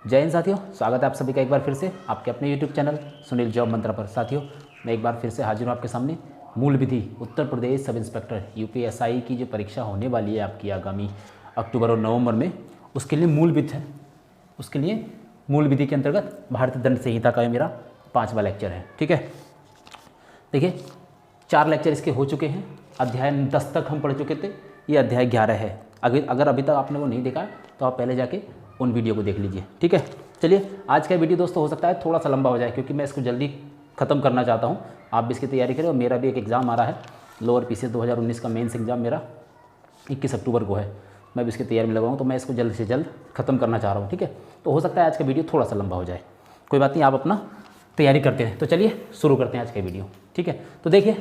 जय हिंद साथियों, स्वागत है आप सभी का एक बार फिर से आपके अपने यूट्यूब चैनल सुनील जॉब मंत्रा पर। साथियों, मैं एक बार फिर से हाजिर हूँ आपके सामने। मूल विधि Uttar Pradesh sub inspector UPSI की जो परीक्षा होने वाली है आपकी आगामी अक्टूबर और नवंबर में, उसके लिए मूल विधि है। उसके लिए मूल विधि के अंतर्गत भारतीय दंड संहिता का मेरा 5वां लेक्चर है। ठीक है, देखिए 4 लेक्चर इसके हो चुके हैं। अध्याय 10 तक हम पढ़ चुके थे, ये अध्याय 11 है। अगर अभी तक आपने वो नहीं देखा तो आप पहले जाके उन वीडियो को देख लीजिए। ठीक है, चलिए आज का वीडियो दोस्तों हो सकता है थोड़ा सा लंबा हो जाए, क्योंकि मैं इसको जल्दी ख़त्म करना चाहता हूँ। आप भी इसकी तैयारी करें, और मेरा भी एक एग्ज़ाम आ रहा है, लोअर पीसीएस 2019 का मेंस एग्ज़ाम मेरा 21 अक्टूबर को है। मैं भी इसकी तैयारी में लगा हूँ, तो मैं इसको जल्द से जल्द ख़त्म करना चाह रहा हूँ। ठीक है, तो हो सकता है आज का वीडियो थोड़ा सा लंबा हो जाए, कोई बात नहीं, आप अपना तैयारी करते हैं। तो चलिए शुरू करते हैं आज का वीडियो। ठीक है, तो देखिए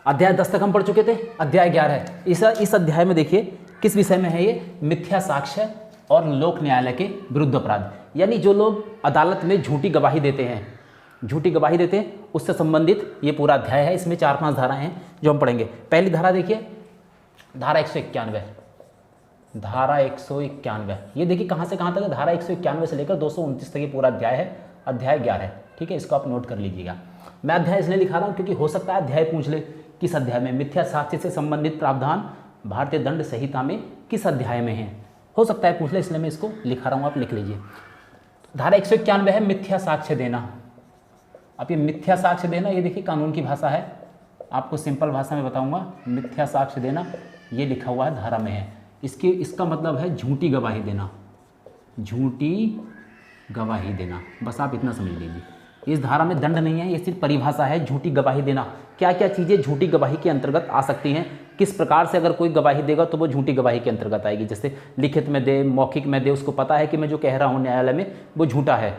अध्याय 10 तक हम पढ़ चुके थे, अध्याय 11 है। इस अध्याय में देखिए किस विषय में है ये, मिथ्या साक्ष्य और लोक न्यायालय के विरुद्ध अपराध। यानी जो लोग अदालत में झूठी गवाही देते हैं, उससे संबंधित ये पूरा अध्याय है। इसमें 4-5 धाराएं हैं जो हम पढ़ेंगे। पहली धारा देखिए, धारा 191। धारा 191 ये देखिए कहाँ से कहाँ तक है। धारा 191 से लेकर 229 तक ये पूरा अध्याय है, अध्याय 11। ठीक है, इसको आप नोट कर लीजिएगा। मैं अध्याय इसलिए लिखा रहा हूँ क्योंकि हो सकता है अध्याय पूछ ले, किस अध्याय में मिथ्या साक्ष्य से संबंधित प्रावधान भारतीय दंड संहिता में किस अध्याय में है, हो सकता है पूछ ले, इसलिए मैं इसको लिखा रहा हूँ, आप लिख लीजिए। धारा 191 है मिथ्या साक्ष्य देना। अब ये मिथ्या साक्ष्य देना, ये देखिए कानून की भाषा है, आपको सिंपल भाषा में बताऊंगा। मिथ्या साक्ष्य देना ये लिखा हुआ है, धारा में है। इसका मतलब है झूठी गवाही देना, झूठी गवाही देना, बस आप इतना समझ लीजिए। इस धारा में दंड नहीं है, ये सिर्फ परिभाषा है। झूठी गवाही देना, क्या क्या चीज़ें झूठी गवाही के अंतर्गत आ सकती हैं, किस प्रकार से अगर कोई गवाही देगा तो वो झूठी गवाही के अंतर्गत आएगी। जैसे लिखित में दे, मौखिक में दे, उसको पता है कि मैं जो कह रहा हूँ न्यायालय में वो झूठा है।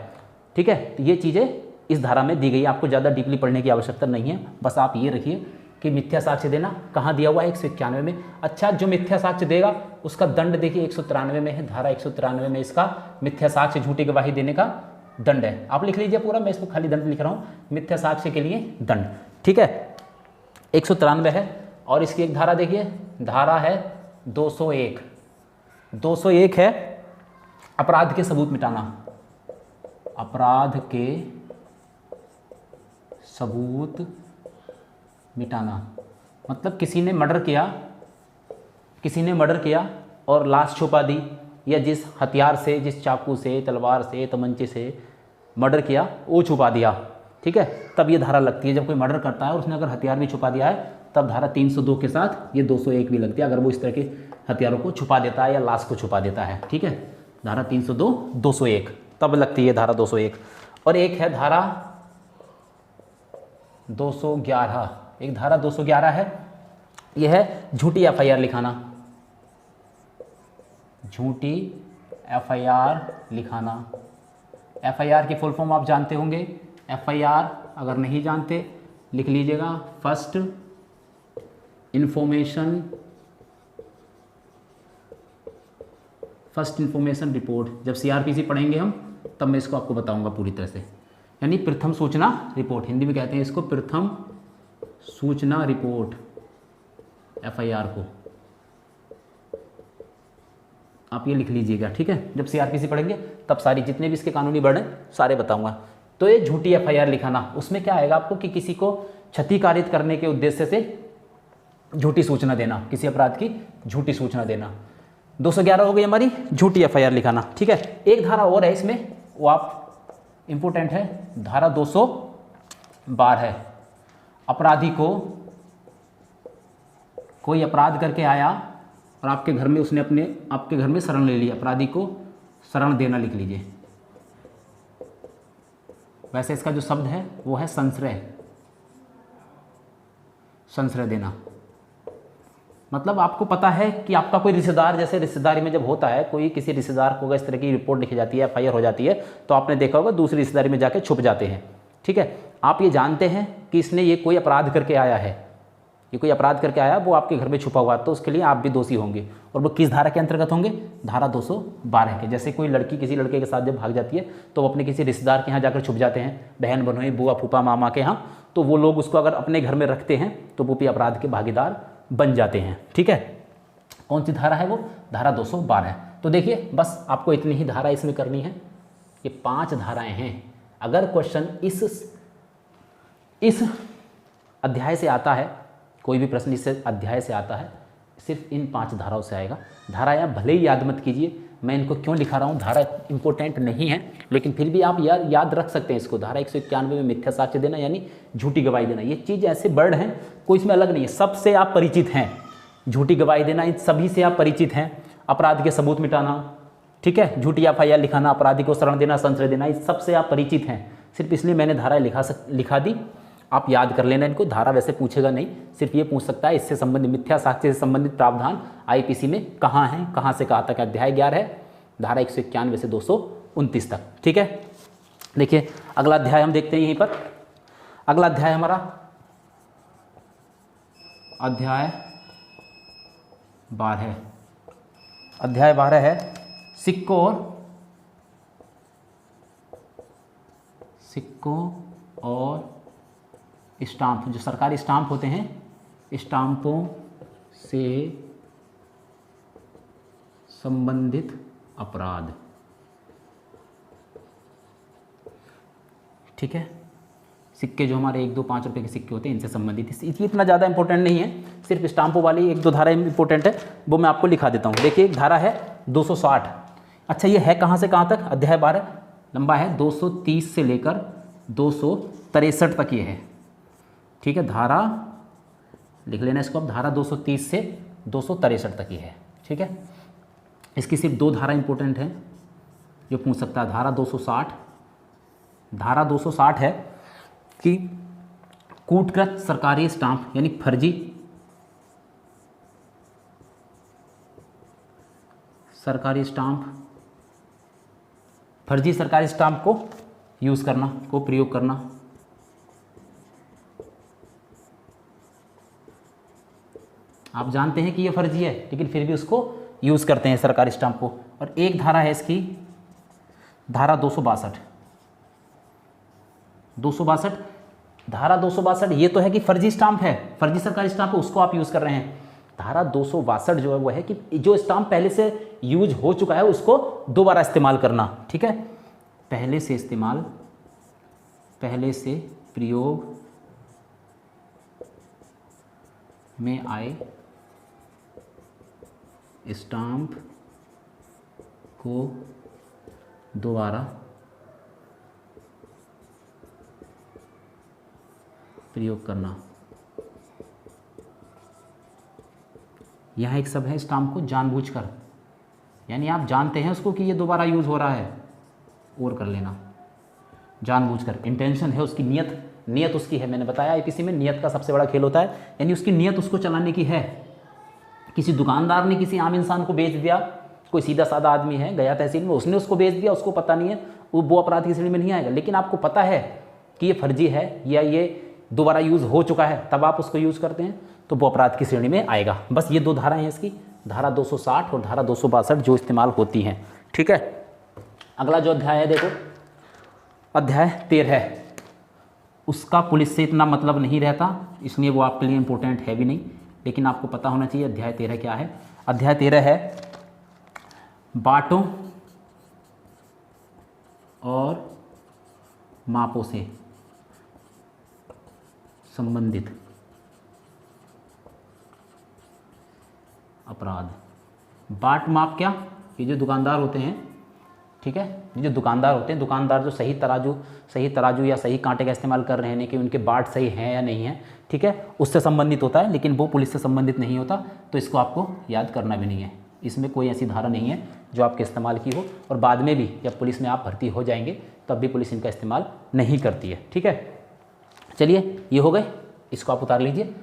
ठीक है, तो ये चीज़ें इस धारा में दी गई है। आपको ज़्यादा डीपली पढ़ने की आवश्यकता नहीं है, बस आप ये रखिए कि मिथ्या साक्ष्य देना कहाँ दिया हुआ है, 191 में। अच्छा, जो मिथ्या साक्ष्य देगा उसका दंड देखिए 193 में है। धारा 193 में इसका मिथ्या साक्ष्य झूठी गवाही देने का दंड है। आप लिख लीजिए पूरा, मैं इसको खाली दंड लिख रहा हूँ, मिथ्या साक्ष्य के लिए दंड। ठीक है, 193 है। और इसकी एक धारा देखिए, धारा है 201। 201 है अपराध के सबूत मिटाना। अपराध के सबूत मिटाना मतलब किसी ने मर्डर किया और लाश छुपा दी, या जिस हथियार से, जिस चाकू से, तलवार से, तमंचे से मर्डर किया वो छुपा दिया। ठीक है, तब ये धारा लगती है। जब कोई मर्डर करता है और उसने अगर हथियार भी छुपा दिया है, तब धारा 302 के साथ ये 201 भी लगती है, अगर वो इस तरह के हथियारों को छुपा देता है या लाश को छुपा देता है। ठीक है, धारा 302, 201 तब लगती है धारा 201। और एक है धारा 211। एक धारा 211 है, यह है झूठी एफआईआर लिखाना। झूठी एफआईआर लिखाना। एफआईआर की फुल फॉर्म आप जानते होंगे। एफआईआर अगर नहीं जानते लिख लीजिएगा, फर्स्ट इंफॉर्मेशन रिपोर्ट। जब सीआरपीसी पढ़ेंगे हम, तब मैं इसको आपको बताऊंगा पूरी तरह से। यानी प्रथम सूचना रिपोर्ट, हिंदी में कहते हैं इसको प्रथम सूचना रिपोर्ट, एफआईआर को आप ये लिख लीजिएगा। ठीक है, जब सीआरपीसी पढ़ेंगे तब सारी जितने भी इसके कानूनी वर्णन सारे बताऊंगा। तो ये झूठी एफआईआर लिखाना, उसमें क्या आएगा आपको कि किसी को क्षति कारित करने के उद्देश्य से झूठी सूचना देना, किसी अपराध की झूठी सूचना देना। 211 हो गई हमारी झूठी एफआईआर लिखाना। ठीक है, एक धारा और है इसमें, वो आप इंपोर्टेंट है, धारा 212 है। अपराधी को कोई अपराध करके आया और आपके घर में उसने आपके घर में शरण ले लिया, अपराधी को शरण देना लिख लीजिए। वैसे इसका जो शब्द है वो है संश्रय। संश्रय देना मतलब आपको पता है कि आपका कोई रिश्तेदार, जैसे रिश्तेदारी में जब होता है कोई, किसी रिश्तेदार को इस तरह की रिपोर्ट लिखी जाती है, एफआईआर हो जाती है, तो आपने देखा होगा दूसरी रिश्तेदारी में जाके छुप जाते हैं। ठीक है, आप ये जानते हैं कि इसने ये कोई अपराध करके आया है, ये कोई अपराध करके आया, वो आपके घर में छुपा हुआ, तो उसके लिए आप भी दोषी होंगे। और वो किस धारा के अंतर्गत होंगे, धारा 212 के। जैसे कोई लड़की किसी लड़के के साथ जब भाग जाती है तो वो अपने किसी रिश्तेदार के यहाँ जाकर छुप जाते हैं, बहन बनोई, बुआ फूफा मामा के यहाँ, तो वो लोग उसको अगर अपने घर में रखते हैं तो वो भी अपराध के भागीदार बन जाते हैं। ठीक है, कौन सी धारा है वो, धारा 212 है। तो देखिए बस आपको इतनी ही धारा इसमें करनी है। ये 5 धाराएं हैं। अगर क्वेश्चन इस अध्याय से आता है, कोई भी प्रश्न इस अध्याय से आता है, सिर्फ इन 5 धाराओं से आएगा। धाराएं भले ही याद मत कीजिए, मैं इनको क्यों लिखा रहा हूँ, धारा इंपॉर्टेंट नहीं है, लेकिन फिर भी आप याद रख सकते हैं इसको। धारा 191 में मिथ्या साक्ष्य देना यानी झूठी गवाही देना, ये चीज़ ऐसे वर्ड हैं, कोई इसमें अलग नहीं है, सबसे आप परिचित हैं। झूठी गवाही देना, इन सभी से आप परिचित हैं। अपराध के सबूत मिटाना, ठीक है, झूठी FIR लिखाना, अपराधी को शरण देना, संशय देना, इस सबसे आप परिचित हैं। सिर्फ इसलिए मैंने धाराएं लिखा दी, आप याद कर लेना इनको। धारा वैसे पूछेगा नहीं, सिर्फ ये पूछ सकता है इससे संबंधित, मिथ्या साक्ष्य से संबंधित प्रावधान IPC में कहाँ है, कहाँ से कहाँ तक। अध्याय 11 है, धारा 191 से 229 तक, ठीक है। देखिए अगला अध्याय हम देखते हैं यहीं पर। अगला अध्याय हमारा अध्याय 12 है। अध्याय 12 है सिक्कों और स्टाम्प। जो सरकारी स्टाम्प होते हैं, स्टाम्पों से संबंधित अपराध, ठीक है। सिक्के जो हमारे 1, 2, 5 रुपए के सिक्के होते हैं, इनसे संबंधित, इसलिए इतना ज़्यादा इंपॉर्टेंट नहीं है, सिर्फ स्टाम्पों वाली 1-2 धारा इंपॉर्टेंट है, वो मैं आपको लिखा देता हूँ। देखिए एक धारा है 260। अच्छा, ये है कहाँ से कहाँ तक? अध्याय 12 लंबा है, 230 से लेकर 263 तक ये है, ठीक है। धारा लिख लेना इसको अब, धारा 230 से 263 तक ये है, ठीक है। इसकी सिर्फ 2 धारा इंपॉर्टेंट हैं जो पूछ सकता है। धारा 260, धारा 260 है कि कूटकृत सरकारी स्टाम्प यानी फर्जी सरकारी स्टाम्प को यूज़ करना, को प्रयोग करना, आप जानते हैं कि ये फर्जी है लेकिन फिर भी उसको यूज़ करते हैं सरकारी स्टाम्प को। और एक धारा है इसकी, धारा 262। धारा 262 ये तो है कि फर्जी स्टाम्प है, फर्जी सरकारी स्टाम्प है, उसको आप यूज़ कर रहे हैं। धारा 262 जो है वो है कि जो स्टाम्प पहले से यूज हो चुका है उसको दोबारा इस्तेमाल करना, ठीक है। पहले से प्रयोग में आए स्टाम्प को दोबारा प्रयोग करना। यहाँ एक सब है स्टाम्प को जानबूझकर, यानी आप जानते हैं उसको कि ये दोबारा यूज़ हो रहा है, और कर लेना जानबूझकर। इंटेंशन है उसकी, नियत उसकी है। मैंने बताया IPC में नियत का सबसे बड़ा खेल होता है, यानी उसकी नियत उसको चलाने की है। किसी दुकानदार ने किसी आम इंसान को बेच दिया, कोई सीधा साधा आदमी है गया तहसील में, उसने उसको बेच दिया, उसको पता नहीं है, वो अपराध की श्रेणी में नहीं आएगा। लेकिन आपको पता है कि ये फर्जी है या ये दोबारा यूज़ हो चुका है, तब आप उसको यूज़ करते हैं, तो वो अपराध की श्रेणी में आएगा। बस ये 2 धाराएं हैं इसकी, धारा 260 और धारा 262 जो इस्तेमाल होती हैं, ठीक है। अगला जो अध्याय है देखो, अध्याय 13 उसका पुलिस से इतना मतलब नहीं रहता, इसलिए वो आपके लिए इम्पोर्टेंट है भी नहीं, लेकिन आपको पता होना चाहिए अध्याय 13 क्या है। अध्याय 13 है बाटों और मापों से संबंधित अपराध। बाट माप क्या? ये जो दुकानदार होते हैं, ठीक है, ये जो दुकानदार होते हैं, दुकानदार जो सही तराजू या सही कांटे का इस्तेमाल कर रहे हैं कि उनके बाट सही हैं या नहीं है, ठीक है, उससे संबंधित होता है, लेकिन वो पुलिस से संबंधित नहीं होता, तो इसको आपको याद करना भी नहीं है। इसमें कोई ऐसी धारा नहीं है जो आपके इस्तेमाल की हो, और बाद में भी जब पुलिस में आप भर्ती हो जाएंगे तब भी पुलिस इनका इस्तेमाल नहीं करती है, ठीक है। चलिए ये हो गए, इसको आप उतार लीजिए,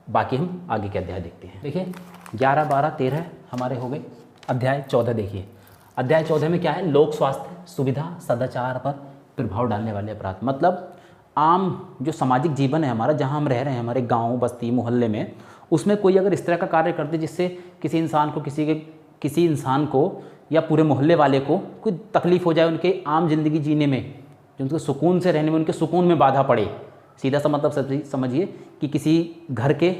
बाकी हम आगे के अध्याय देखते हैं। देखिए 11, 12, 13 हमारे हो गए। अध्याय 14 देखिए, अध्याय 14 में क्या है? लोक स्वास्थ्य सुविधा सदाचार पर प्रभाव डालने वाले अपराध। मतलब आम जो सामाजिक जीवन है हमारा, जहाँ हम रह रहे हैं, हमारे गांव, बस्ती, मोहल्ले में, उसमें कोई अगर इस तरह का कार्य करते जिससे किसी इंसान को या पूरे मोहल्ले वाले को कोई तकलीफ़ हो जाए, उनके आम जिंदगी जीने में, जो उनके सुकून से रहने में, उनके सुकून में बाधा पड़े, सीधा सा मतलब समझिए कि किसी घर के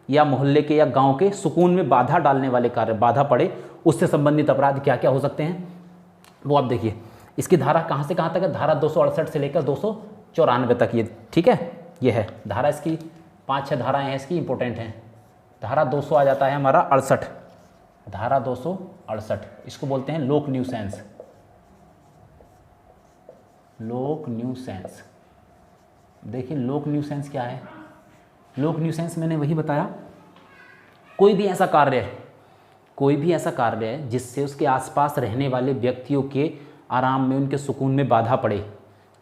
या मोहल्ले के या गांव के सुकून में बाधा डालने वाले कार्य, बाधा पड़े, उससे संबंधित अपराध क्या क्या हो सकते हैं वो आप देखिए। इसकी धारा कहाँ से कहाँ तक है, धारा 268 से लेकर 294 तक ये, ठीक है, ये है धारा। इसकी 5-6 धाराएं हैं इसकी, इंपॉर्टेंट हैं। धारा 200 आ जाता है हमारा 68, धारा 268, इसको बोलते हैं लोक न्यूसेंस। लोक न्यूसेंस, देखिए लोक न्यूसेंस क्या है। लोक न्यूसेंस मैंने वही बताया, कोई भी ऐसा कार्य है जिससे उसके आसपास रहने वाले व्यक्तियों के आराम में, उनके सुकून में बाधा पड़े।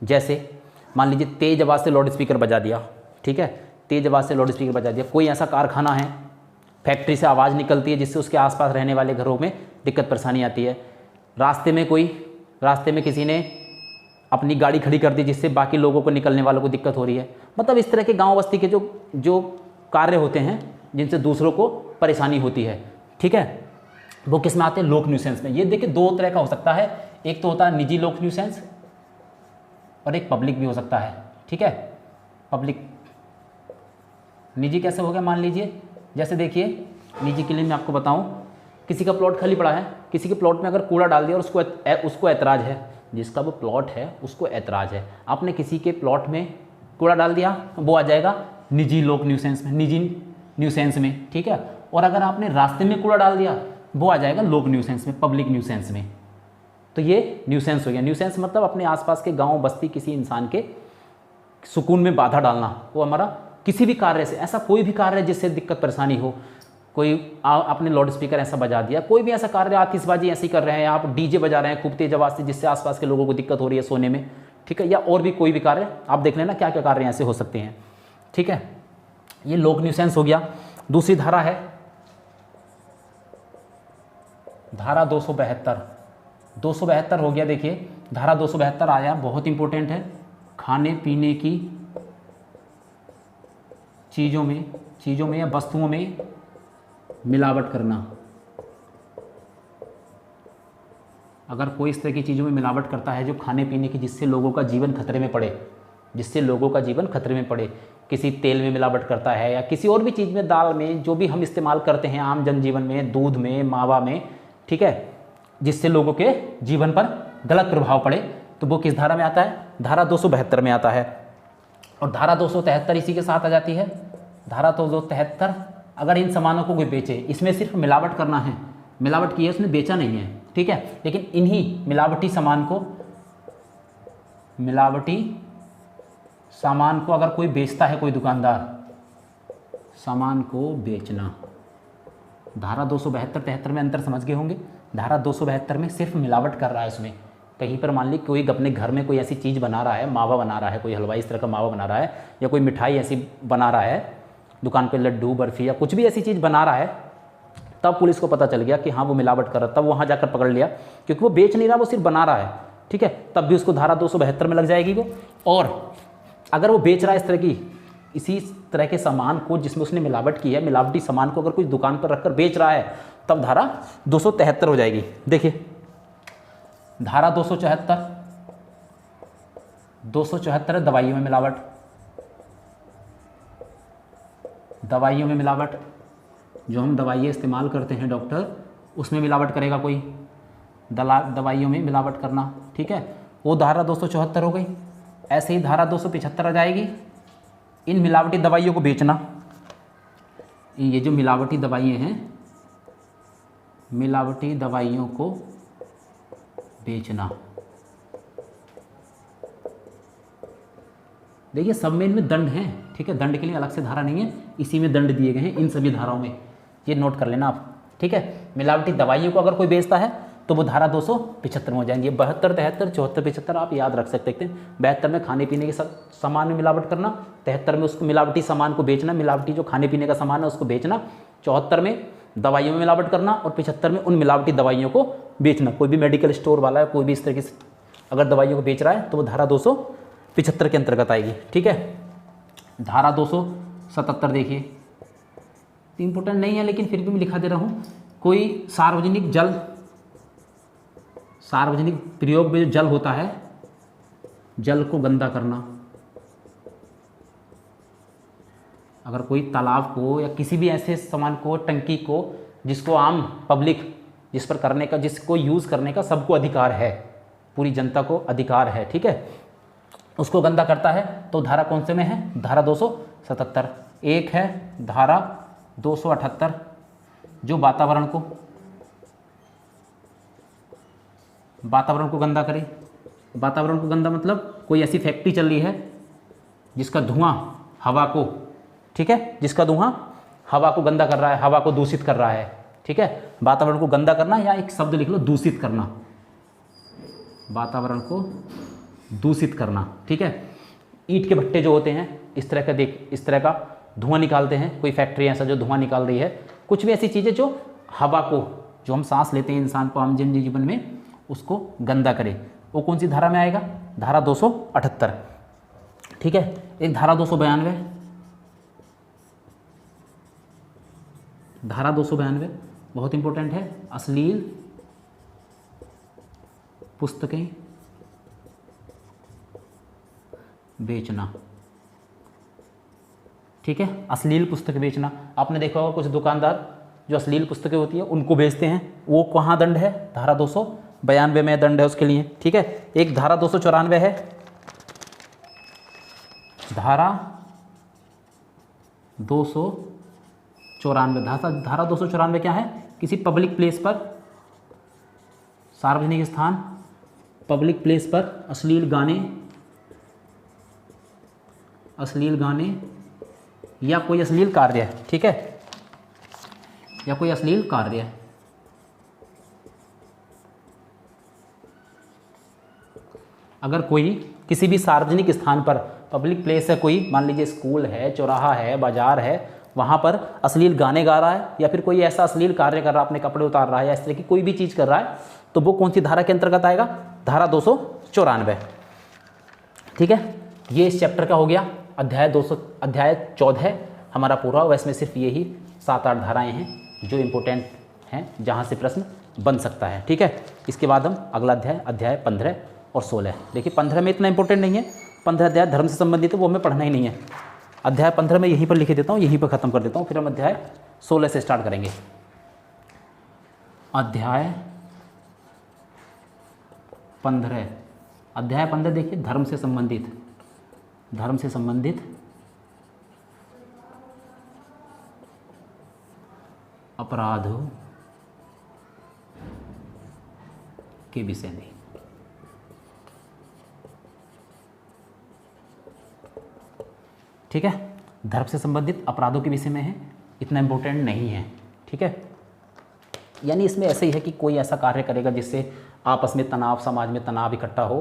जैसे मान लीजिए तेज आवाज़ से लाउड स्पीकर बजा दिया, ठीक है, तेज आवाज़ से लाउड स्पीकर बजा दिया। कोई ऐसा कारखाना है, फैक्ट्री से आवाज़ निकलती है जिससे उसके आसपास रहने वाले घरों में दिक्कत परेशानी आती है। रास्ते में किसी ने अपनी गाड़ी खड़ी कर दी जिससे बाकी लोगों को, निकलने वालों को दिक्कत हो रही है। मतलब इस तरह के गाँव बस्ती के जो कार्य होते हैं जिनसे दूसरों को परेशानी होती है, ठीक है, वो किस में आते हैं, लोक न्यूसेंस में। ये देखिए दो तरह का हो सकता है, एक तो होता है निजी लोक न्यूसेंस और एक पब्लिक भी हो सकता है, ठीक है। पब्लिक, निजी कैसे हो गया, मान लीजिए जैसे देखिए निजी के लिए मैं आपको बताऊं, किसी का प्लॉट खाली पड़ा है, किसी के प्लॉट में अगर कूड़ा डाल दिया और उसको ऐतराज़ है, जिसका वो प्लॉट है उसको ऐतराज़ है, आपने किसी के प्लॉट में कूड़ा डाल दिया, वो आ जाएगा निजी लोक न्यूसेंस में, निजी न्यूसेंस में, ठीक है। और अगर आपने रास्ते में कूड़ा डाल दिया वो आ जाएगा लोक न्यूसेंस में, पब्लिक न्यूसेंस में। तो ये न्यूसेंस हो गया। न्यूसेंस मतलब अपने आसपास के गांव बस्ती किसी इंसान के सुकून में बाधा डालना। वो हमारा किसी भी कार्य से, ऐसा कोई भी कार्य जिससे दिक्कत परेशानी हो, कोई आपने लाउड स्पीकर ऐसा बजा दिया, कोई भी ऐसा कार्य, आतिशबाजी ऐसी कर रहे हैं आप, डीजे बजा रहे हैं खूब तेज आवाज़ से जिससे आसपास के लोगों को दिक्कत हो रही है सोने में, ठीक है, या और भी कोई भी कार्य आप देख लेना क्या क्या कार्य ऐसे हो सकते हैं, ठीक है। ये लोक न्यूसेंस हो गया। दूसरी धारा है धारा 272। 272 हो गया, देखिए धारा 272 आया, बहुत इंपॉर्टेंट है। खाने पीने की चीज़ों में या वस्तुओं में मिलावट करना। अगर कोई इस तरह की चीज़ों में मिलावट करता है जो खाने पीने की, जिससे लोगों का जीवन खतरे में पड़े, किसी तेल में मिलावट करता है या किसी और भी चीज़ में, दाल में, जो भी हम इस्तेमाल करते हैं आम जनजीवन में, दूध में, मावा में, ठीक है, जिससे लोगों के जीवन पर गलत प्रभाव पड़े, तो वो किस धारा में आता है, धारा 272 में आता है। और धारा 273 इसी के साथ आ जाती है। धारा 273, अगर इन सामानों को कोई बेचे, इसमें सिर्फ मिलावट करना है, मिलावट की है, उसने बेचा नहीं है, ठीक है, लेकिन इन्हीं मिलावटी सामान को अगर कोई बेचता है, कोई दुकानदार, सामान को बेचना। धारा 272-73 में अंतर समझ गए होंगे। धारा 272 में सिर्फ मिलावट कर रहा है, उसमें कहीं पर मान ली कोई अपने घर में कोई ऐसी चीज़ बना रहा है, मावा बना रहा है, कोई हलवाई इस तरह का मावा बना रहा है, या कोई मिठाई ऐसी बना रहा है दुकान पे, लड्डू बर्फी या कुछ भी ऐसी चीज़ बना रहा है, तब पुलिस को पता चल गया कि हाँ वो मिलावट कर रहा है, तब वहाँ जाकर पकड़ लिया, क्योंकि वो बेच नहीं रहा, वो सिर्फ बना रहा है, ठीक है, तब भी उसको धारा 272 में लग जाएगी वो। और अगर वो बेच रहा है इसी तरह के सामान को जिसमें उसने मिलावट की है, मिलावटी सामान को अगर कोई दुकान पर रखकर बेच रहा है, तब धारा 273 हो जाएगी। देखिए धारा 274 है दवाइयों में मिलावट। दवाइयों में मिलावट, जो हम दवाइयाँ इस्तेमाल करते हैं डॉक्टर, उसमें मिलावट करेगा कोई, दवाइयों में मिलावट करना, ठीक है, वो धारा 274 हो गई। ऐसे ही धारा 275 आ जाएगी, इन मिलावटी दवाइयों को बेचना। ये जो मिलावटी दवाइयाँ हैं, मिलावटी दवाइयों को बेचना। देखिए सब में इनमें दंड हैं, ठीक है, दंड के लिए अलग से धारा नहीं है, इसी में दंड दिए गए हैं इन सभी धाराओं में, ये नोट कर लेना आप, ठीक है। मिलावटी दवाइयों को अगर कोई बेचता है तो वो धारा 275 में हो जाएंगे। 72, 73, 74, 75 आप याद रख सकते हैं। 72 में खाने पीने के सामान में मिलावट करना, 73 में उसको मिलावटी सामान को बेचना, मिलावटी जो खाने पीने का सामान है उसको बेचना, 74 में दवाइयों में मिलावट करना, और 75 में उन मिलावटी दवाइयों को बेचना। कोई भी मेडिकल स्टोर वाला है, कोई भी इस तरीके से अगर दवाइयों को बेच रहा है तो वो धारा 275 के अंतर्गत आएगी, ठीक है। धारा 277 देखिए, इंपॉर्टेंट नहीं है लेकिन फिर भी मैं लिखा दे रहा हूँ। कोई सार्वजनिक प्रयोग में जो जल होता है, जल को गंदा करना। अगर कोई तालाब को या किसी भी ऐसे सामान को, टंकी को, जिसको आम पब्लिक जिस पर करने का, जिसको यूज़ करने का सबको अधिकार है, पूरी जनता को अधिकार है, ठीक है, उसको गंदा करता है। तो धारा कौन से में है? धारा 277। एक है धारा 278 जो वातावरण को गंदा करे। वातावरण को गंदा मतलब कोई ऐसी फैक्ट्री चल रही है जिसका धुआं हवा को, ठीक है, जिसका धुआं हवा को गंदा कर रहा है, हवा को दूषित कर रहा है, ठीक है। वातावरण को गंदा करना, या एक शब्द लिख लो, दूषित करना, वातावरण को दूषित करना, ठीक है। ईंट के भट्टे जो होते हैं इस तरह का धुआं निकालते हैं, कोई फैक्ट्री ऐसा जो धुआं निकाल रही है, कुछ भी ऐसी चीज़ें जो हवा को, जो हम सांस लेते हैं इंसान को आम जनजीवन में, उसको गंदा करे, वो कौन सी धारा में आएगा? धारा 278, ठीक है। एक धारा 292, धारा 292 बहुत इंपॉर्टेंट है, अश्लील पुस्तकें बेचना, ठीक है, अश्लील पुस्तकें बेचना। आपने देखा होगा कुछ दुकानदार जो अश्लील पुस्तकें होती है उनको बेचते हैं, वो कहाँ दंड है? धारा 292 में दंड है उसके लिए, ठीक है। एक धारा 294 है, धारा 294। धारा 294 क्या है? किसी पब्लिक प्लेस पर, सार्वजनिक स्थान, पब्लिक प्लेस पर अश्लील गाने या कोई अश्लील कार्य, ठीक है, या कोई अश्लील कार्य, अगर कोई किसी भी सार्वजनिक स्थान पर, पब्लिक प्लेस है कोई, मान लीजिए स्कूल है, चौराहा है, बाजार है, वहाँ पर अश्लील गाने गा रहा है या फिर कोई ऐसा अश्लील कार्य कर रहा है, अपने कपड़े उतार रहा है या इस तरह की कोई भी चीज़ कर रहा है, तो वो कौन सी धारा के अंतर्गत आएगा? धारा 294, ठीक है। ये इस चैप्टर का हो गया। अध्याय 14 हमारा पूरा हुआ। इसमें सिर्फ यही 7-8 धाराएँ हैं जो इम्पोर्टेंट हैं, जहाँ से प्रश्न बन सकता है, ठीक है। इसके बाद हम अगला अध्याय 15 और 16, देखिए 15 में इतना इंपॉर्टेंट नहीं है, 15 अध्याय धर्म से संबंधित है, वो हमें पढ़ना ही नहीं है। अध्याय 15 में यहीं पर लिख देता हूँ, यहीं पर ख़त्म कर देता हूँ, फिर हम अध्याय 16 से स्टार्ट करेंगे। अध्याय 15 देखिए, धर्म से संबंधित अपराधों के विषय में, ठीक है। धर्म से संबंधित अपराधों के विषय में है, इतना इम्पोर्टेंट नहीं है, ठीक है। यानी इसमें ऐसे ही है कि कोई ऐसा कार्य करेगा जिससे आपस में तनाव, समाज में तनाव इकट्ठा हो,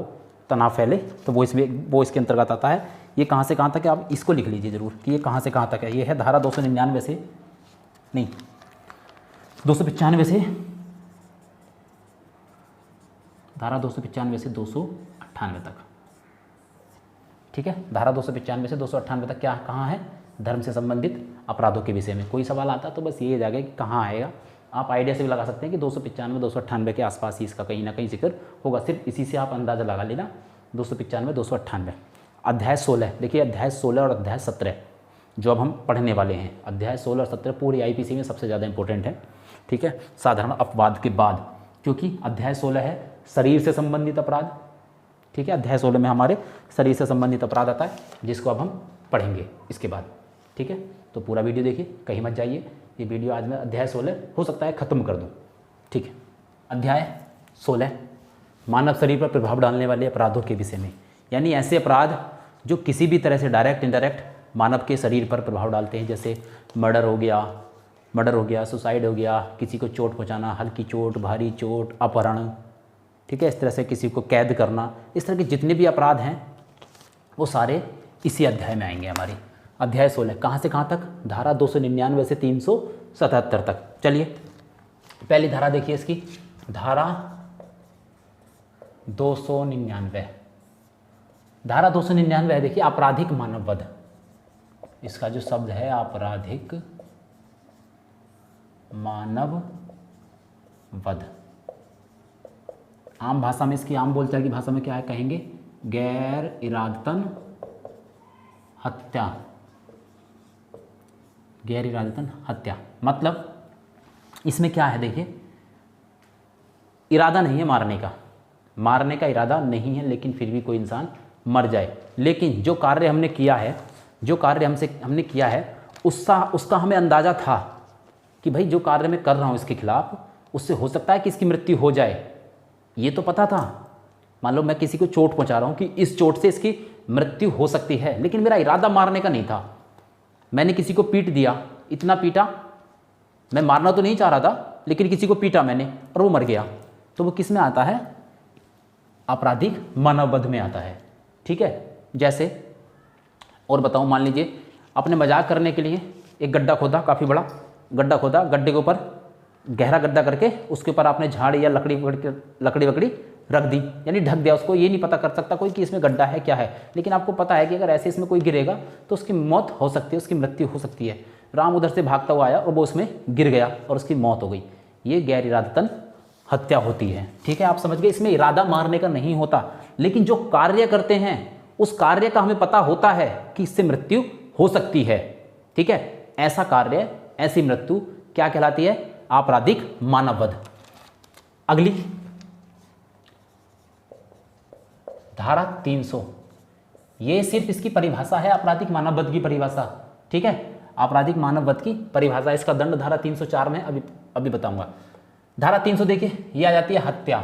तनाव फैले, तो वो इसके अंतर्गत आता है। ये कहाँ से कहाँ तक है, आप इसको लिख लीजिए ज़रूर कि ये कहाँ से कहाँ तक है। ये है धारा 299 से, नहीं 295 से, धारा 295 से 298 तक, ठीक है। धारा 295 से 298 तक क्या कहाँ है? धर्म से संबंधित अपराधों के विषय में। कोई सवाल आता तो बस ये जाएगा कि कहाँ आएगा। आप आइडिया से भी लगा सकते हैं कि 295 298 के आसपास ही इसका कहीं ना कहीं जिक्र होगा, सिर्फ इसी से आप अंदाज़ा लगा लेना। 295 298। अध्याय 16 देखिए, अध्याय 16 और अध्याय 17 जो अब हम पढ़ने वाले हैं, अध्याय 16 और 17 पूरी आईपीसी में सबसे ज़्यादा इंपॉर्टेंट है, ठीक है, साधारण अपवाद के बाद, क्योंकि अध्याय 16 है शरीर से संबंधित अपराध, ठीक है। अध्याय 16 में हमारे शरीर से संबंधित अपराध आता है, जिसको अब हम पढ़ेंगे इसके बाद, ठीक है। तो पूरा वीडियो देखिए, कहीं मत जाइए। ये वीडियो आज मैं अध्याय 16 हो सकता है ख़त्म कर दूँ, ठीक है। अध्याय 16 मानव शरीर पर प्रभाव डालने वाले अपराधों के विषय में, यानी ऐसे अपराध जो किसी भी तरह से डायरेक्ट इनडायरेक्ट मानव के शरीर पर प्रभाव डालते हैं, जैसे मर्डर हो गया, सुसाइड हो गया, किसी को चोट पहुँचाना, हल्की चोट, भारी चोट, अपहरण, ठीक है, इस तरह से किसी को कैद करना, इस तरह के जितने भी अपराध हैं वो सारे इसी अध्याय में आएंगे हमारी। अध्याय 16 कहाँ से कहाँ तक? धारा 299 से 377 तक। चलिए पहली धारा देखिए इसकी, धारा 299। धारा 299 है, देखिए आपराधिक मानव वध। इसका जो शब्द है आपराधिक मानव वध, आम भाषा में, इसकी आम बोलचाल की भाषा में क्या है कहेंगे? गैर इरादतन हत्या। गैर इरादतन हत्या मतलब इसमें क्या है देखिए, इरादा नहीं है मारने का इरादा नहीं है, लेकिन फिर भी कोई इंसान मर जाए। लेकिन जो कार्य हमने किया है, जो कार्य हमने किया है उसका हमें अंदाज़ा था कि भाई जो कार्य मैं कर रहा हूँ इसके खिलाफ, उससे हो सकता है कि इसकी मृत्यु हो जाए, ये तो पता था। मान लो मैं किसी को चोट पहुँचा रहा हूँ कि इस चोट से इसकी मृत्यु हो सकती है, लेकिन मेरा इरादा मारने का नहीं था। मैंने किसी को पीट दिया, इतना पीटा, मैं मारना तो नहीं चाह रहा था, लेकिन किसी को पीटा मैंने और वो मर गया, तो वो किस में आता है? आपराधिक मानववध में आता है। ठीक है, जैसे और बताऊं, मान लीजिए अपने मजाक करने के लिए एक गड्ढा खोदा, काफ़ी बड़ा गड्ढा खोदा, गड्ढे के ऊपर गहरा गड्ढा करके उसके ऊपर आपने झाड़ या लकड़ी वकड़ी रख दी, यानी ढक दिया उसको। ये नहीं पता कर सकता कोई कि इसमें गड्ढा है क्या है, लेकिन आपको पता है कि अगर ऐसे इसमें कोई गिरेगा तो उसकी मौत हो सकती है, उसकी मृत्यु हो सकती है। राम उधर से भागता हुआ आया और वो उसमें गिर गया और उसकी मौत हो गई। ये गैर इरादतन हत्या होती है। ठीक है, आप समझ गए, इसमें इरादा मारने का नहीं होता, लेकिन जो कार्य करते हैं उस कार्य का हमें पता होता है कि इससे मृत्यु हो सकती है। ठीक है, ऐसा कार्य, ऐसी मृत्यु क्या कहलाती है? आपराधिक मानववध। अगली धारा 300, ये सिर्फ इसकी परिभाषा है, आपराधिक मानववध की परिभाषा। ठीक है, आपराधिक मानववध की परिभाषा, इसका दंड धारा 304 में अभी बताऊंगा। धारा 300 देखिए, ये आ जाती है हत्या,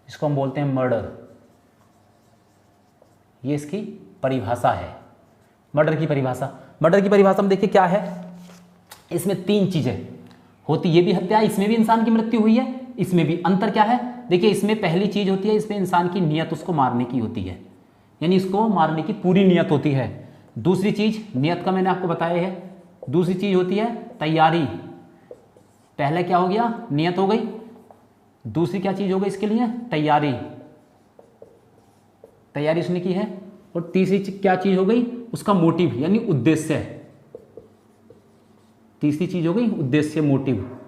इसको हम बोलते हैं मर्डर। ये इसकी परिभाषा है, मर्डर की परिभाषा। मर्डर की परिभाषा में देखिए क्या है, इसमें 3 चीजें होती, ये भी हत्या, इसमें भी इंसान की मृत्यु हुई है, इसमें भी। अंतर क्या है? देखिए, इसमें पहली चीज होती है, इसमें इंसान की नियत उसको मारने की होती है, यानी इसको मारने की पूरी नियत होती है। दूसरी चीज, नियत का मैंने आपको बताया है, दूसरी चीज होती है तैयारी। पहले क्या हो गया? नियत हो गई, दूसरी क्या चीज हो गई इसके लिए? तैयारी, तैयारी उसने की है। और तीसरी क्या चीज हो गई? उसका मोटिव, यानी उद्देश्य। तीसरी चीज हो गई उद्देश्य, मोटिव,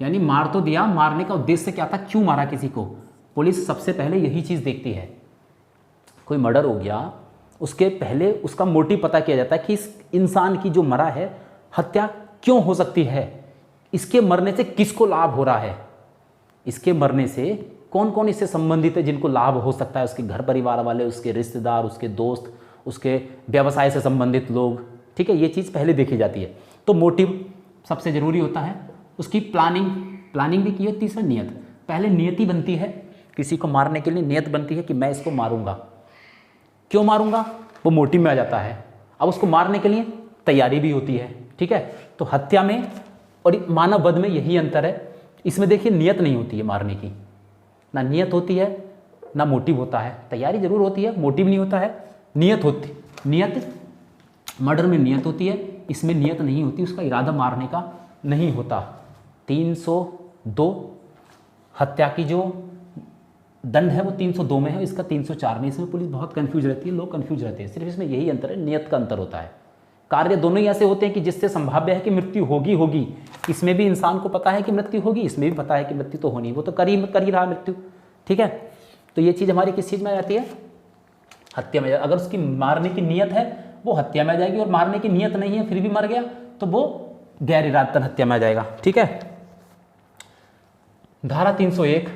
यानी मार तो दिया, मारने का उद्देश्य क्या था, क्यों मारा किसी को। पुलिस सबसे पहले यही चीज देखती है। कोई मर्डर हो गया, उसके पहले उसका मोटिव पता किया जाता है कि इस इंसान की जो मरा है, हत्या क्यों हो सकती है, इसके मरने से किसको लाभ हो रहा है, इसके मरने से कौन कौन इससे संबंधित है जिनको लाभ हो सकता है, उसके घर परिवार वाले, उसके रिश्तेदार, उसके दोस्त, उसके व्यवसाय से संबंधित लोग। ठीक है, ये चीज़ पहले देखी जाती है। तो मोटिव सबसे ज़रूरी होता है, उसकी प्लानिंग भी की है। तीसरा नियत, पहले नियति बनती है, किसी को मारने के लिए नियत बनती है कि मैं इसको मारूंगा, क्यों मारूंगा, वो मोटिव में आ जाता है। अब उसको मारने के लिए तैयारी भी होती है। ठीक है, तो हत्या में और मानववध में यही अंतर है। इसमें देखिए नियत नहीं होती है मारने की, ना नियत होती है ना मोटिव होता है। तैयारी जरूर होती है, मोटिव नहीं होता है, नियत होती, नियत मर्डर में नियत होती है, इसमें नियत नहीं होती, उसका इरादा मारने का नहीं होता। 302 हत्या की जो दंड है वो 302 में है, इसका 304 में। इसमें पुलिस बहुत कंफ्यूज रहती है, लोग कंफ्यूज रहते हैं, सिर्फ इसमें यही अंतर है, नियत का अंतर होता है। कार्य दोनों ही ऐसे होते हैं कि जिससे संभाव्य है कि मृत्यु होगी। इसमें भी इंसान को पता है कि मृत्यु होगी, इसमें भी पता है कि मृत्यु तो होनी, वो तो कर ही रहा मृत्यु। ठीक है, तो ये चीज़ हमारी किस चीज़ में आ जाती है? हत्या में। अगर उसकी मारने की नियत है वो हत्या में आ जाएगी, और मारने की नियत नहीं है फिर भी मर गया तो वो गैर इरादतन हत्या में आ जाएगा। ठीक है, धारा 301,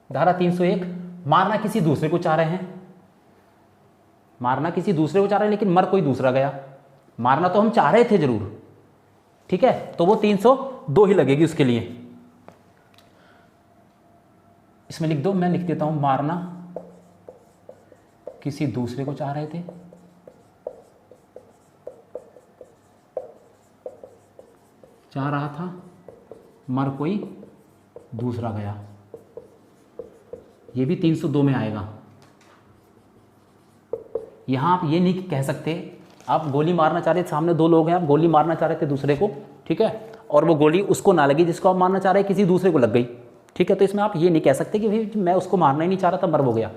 धारा 301, मारना किसी दूसरे को चाह रहे हैं, मारना किसी दूसरे को चाह रहे हैं लेकिन मर कोई दूसरा गया। मारना तो हम चाह रहे थे जरूर, ठीक है, तो वो 302 ही लगेगी उसके लिए। इसमें लिख दो, मैं लिख देता हूं, मारना किसी दूसरे को चाह रहे थे, चाह रहा था, मर कोई दूसरा गया, ये भी 302 में आएगा। यहां आप ये नहीं कह सकते, आप गोली मारना चाह रहे थे, सामने दो लोग हैं, आप गोली मारना चाह रहे थे दूसरे को, ठीक है, और वो गोली उसको ना लगी जिसको आप मारना चाह रहे हैं, किसी दूसरे को लग गई, ठीक है, तो इसमें आप ये नहीं कह सकते कि भाई मैं उसको मारना ही नहीं चाह रहा था, मर वो गया।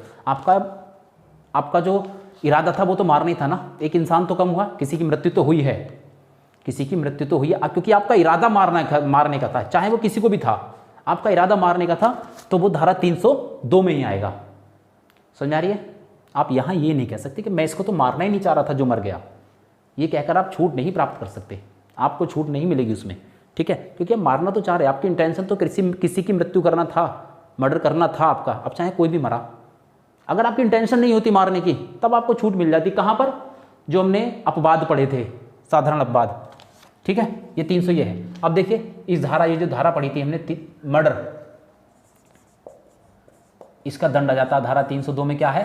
आपका जो इरादा था वो तो मारना ही था ना, एक इंसान तो कम हुआ, किसी की मृत्यु तो हुई है, किसी की मृत्यु तो हुई है, क्योंकि आपका इरादा मारने का था, चाहे वो किसी को भी था, आपका इरादा मारने का था, तो वो धारा 302 में ही आएगा। समझ आ रही है? आप यहाँ ये नहीं कह सकते कि मैं इसको तो मारना ही नहीं चाह रहा था जो मर गया, ये कहकर आप छूट नहीं प्राप्त कर सकते, आपको छूट नहीं मिलेगी उसमें, ठीक है, क्योंकि आप मारना तो चाह रहे, आपकी इंटेंशन तो किसी की मृत्यु करना था, मर्डर करना था आपका। अब चाहे कोई भी मरा, अगर आपकी इंटेंशन नहीं होती मारने की तब आपको छूट मिल जाती। कहाँ पर? जो हमने अपवाद पढ़े थे, साधारण अपवाद। ठीक है, ये 300 ये है। अब देखिए इस धारा, ये जो धारा पढ़ी थी हमने मर्डर, इसका दंड आ जाता है धारा 302 में, क्या है?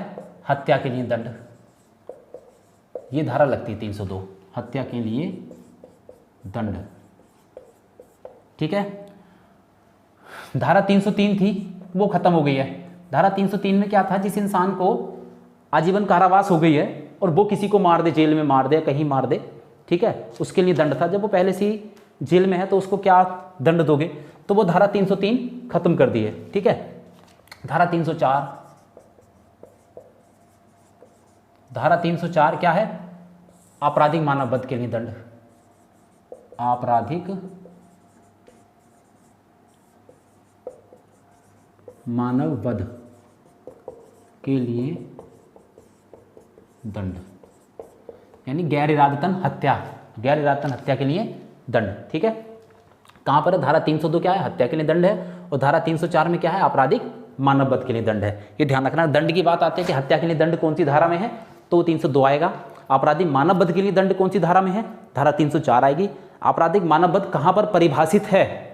हत्या के लिए दंड। ये धारा लगती है 302, हत्या के लिए दंड। ठीक है, धारा 303 थी वो खत्म हो गई है। धारा 303 में क्या था? जिस इंसान को आजीवन कारावास हो गई है और वो किसी को मार दे, जेल में मार दे, कहीं मार दे, ठीक है, उसके लिए दंड था। जब वो पहले से ही जेल में है तो उसको क्या दंड दोगे? तो वो धारा 303 खत्म कर दी है। ठीक है, धारा 304, धारा 304 क्या है? आपराधिक मानव वध के लिए दंड। आपराधिक मानव वध के लिए दंड, यानी गैर इरादतन हत्या, गैर इरादतन हत्या के लिए दंड। ठीक है, कहाँ पर है? धारा 302 क्या है? हत्या के लिए दंड है। और धारा 304 में क्या है? आपराधिक मानव वध के लिए दंड है। ये ध्यान रखना। दंड की बात आती है कि हत्या के लिए दंड कौन सी धारा में है, तो 302 आएगा। आपराधिक मानव वध के लिए दंड कौन सी धारा में है? धारा 304 आएगी। आपराधिक मानव वध कहाँ पर परिभाषित है?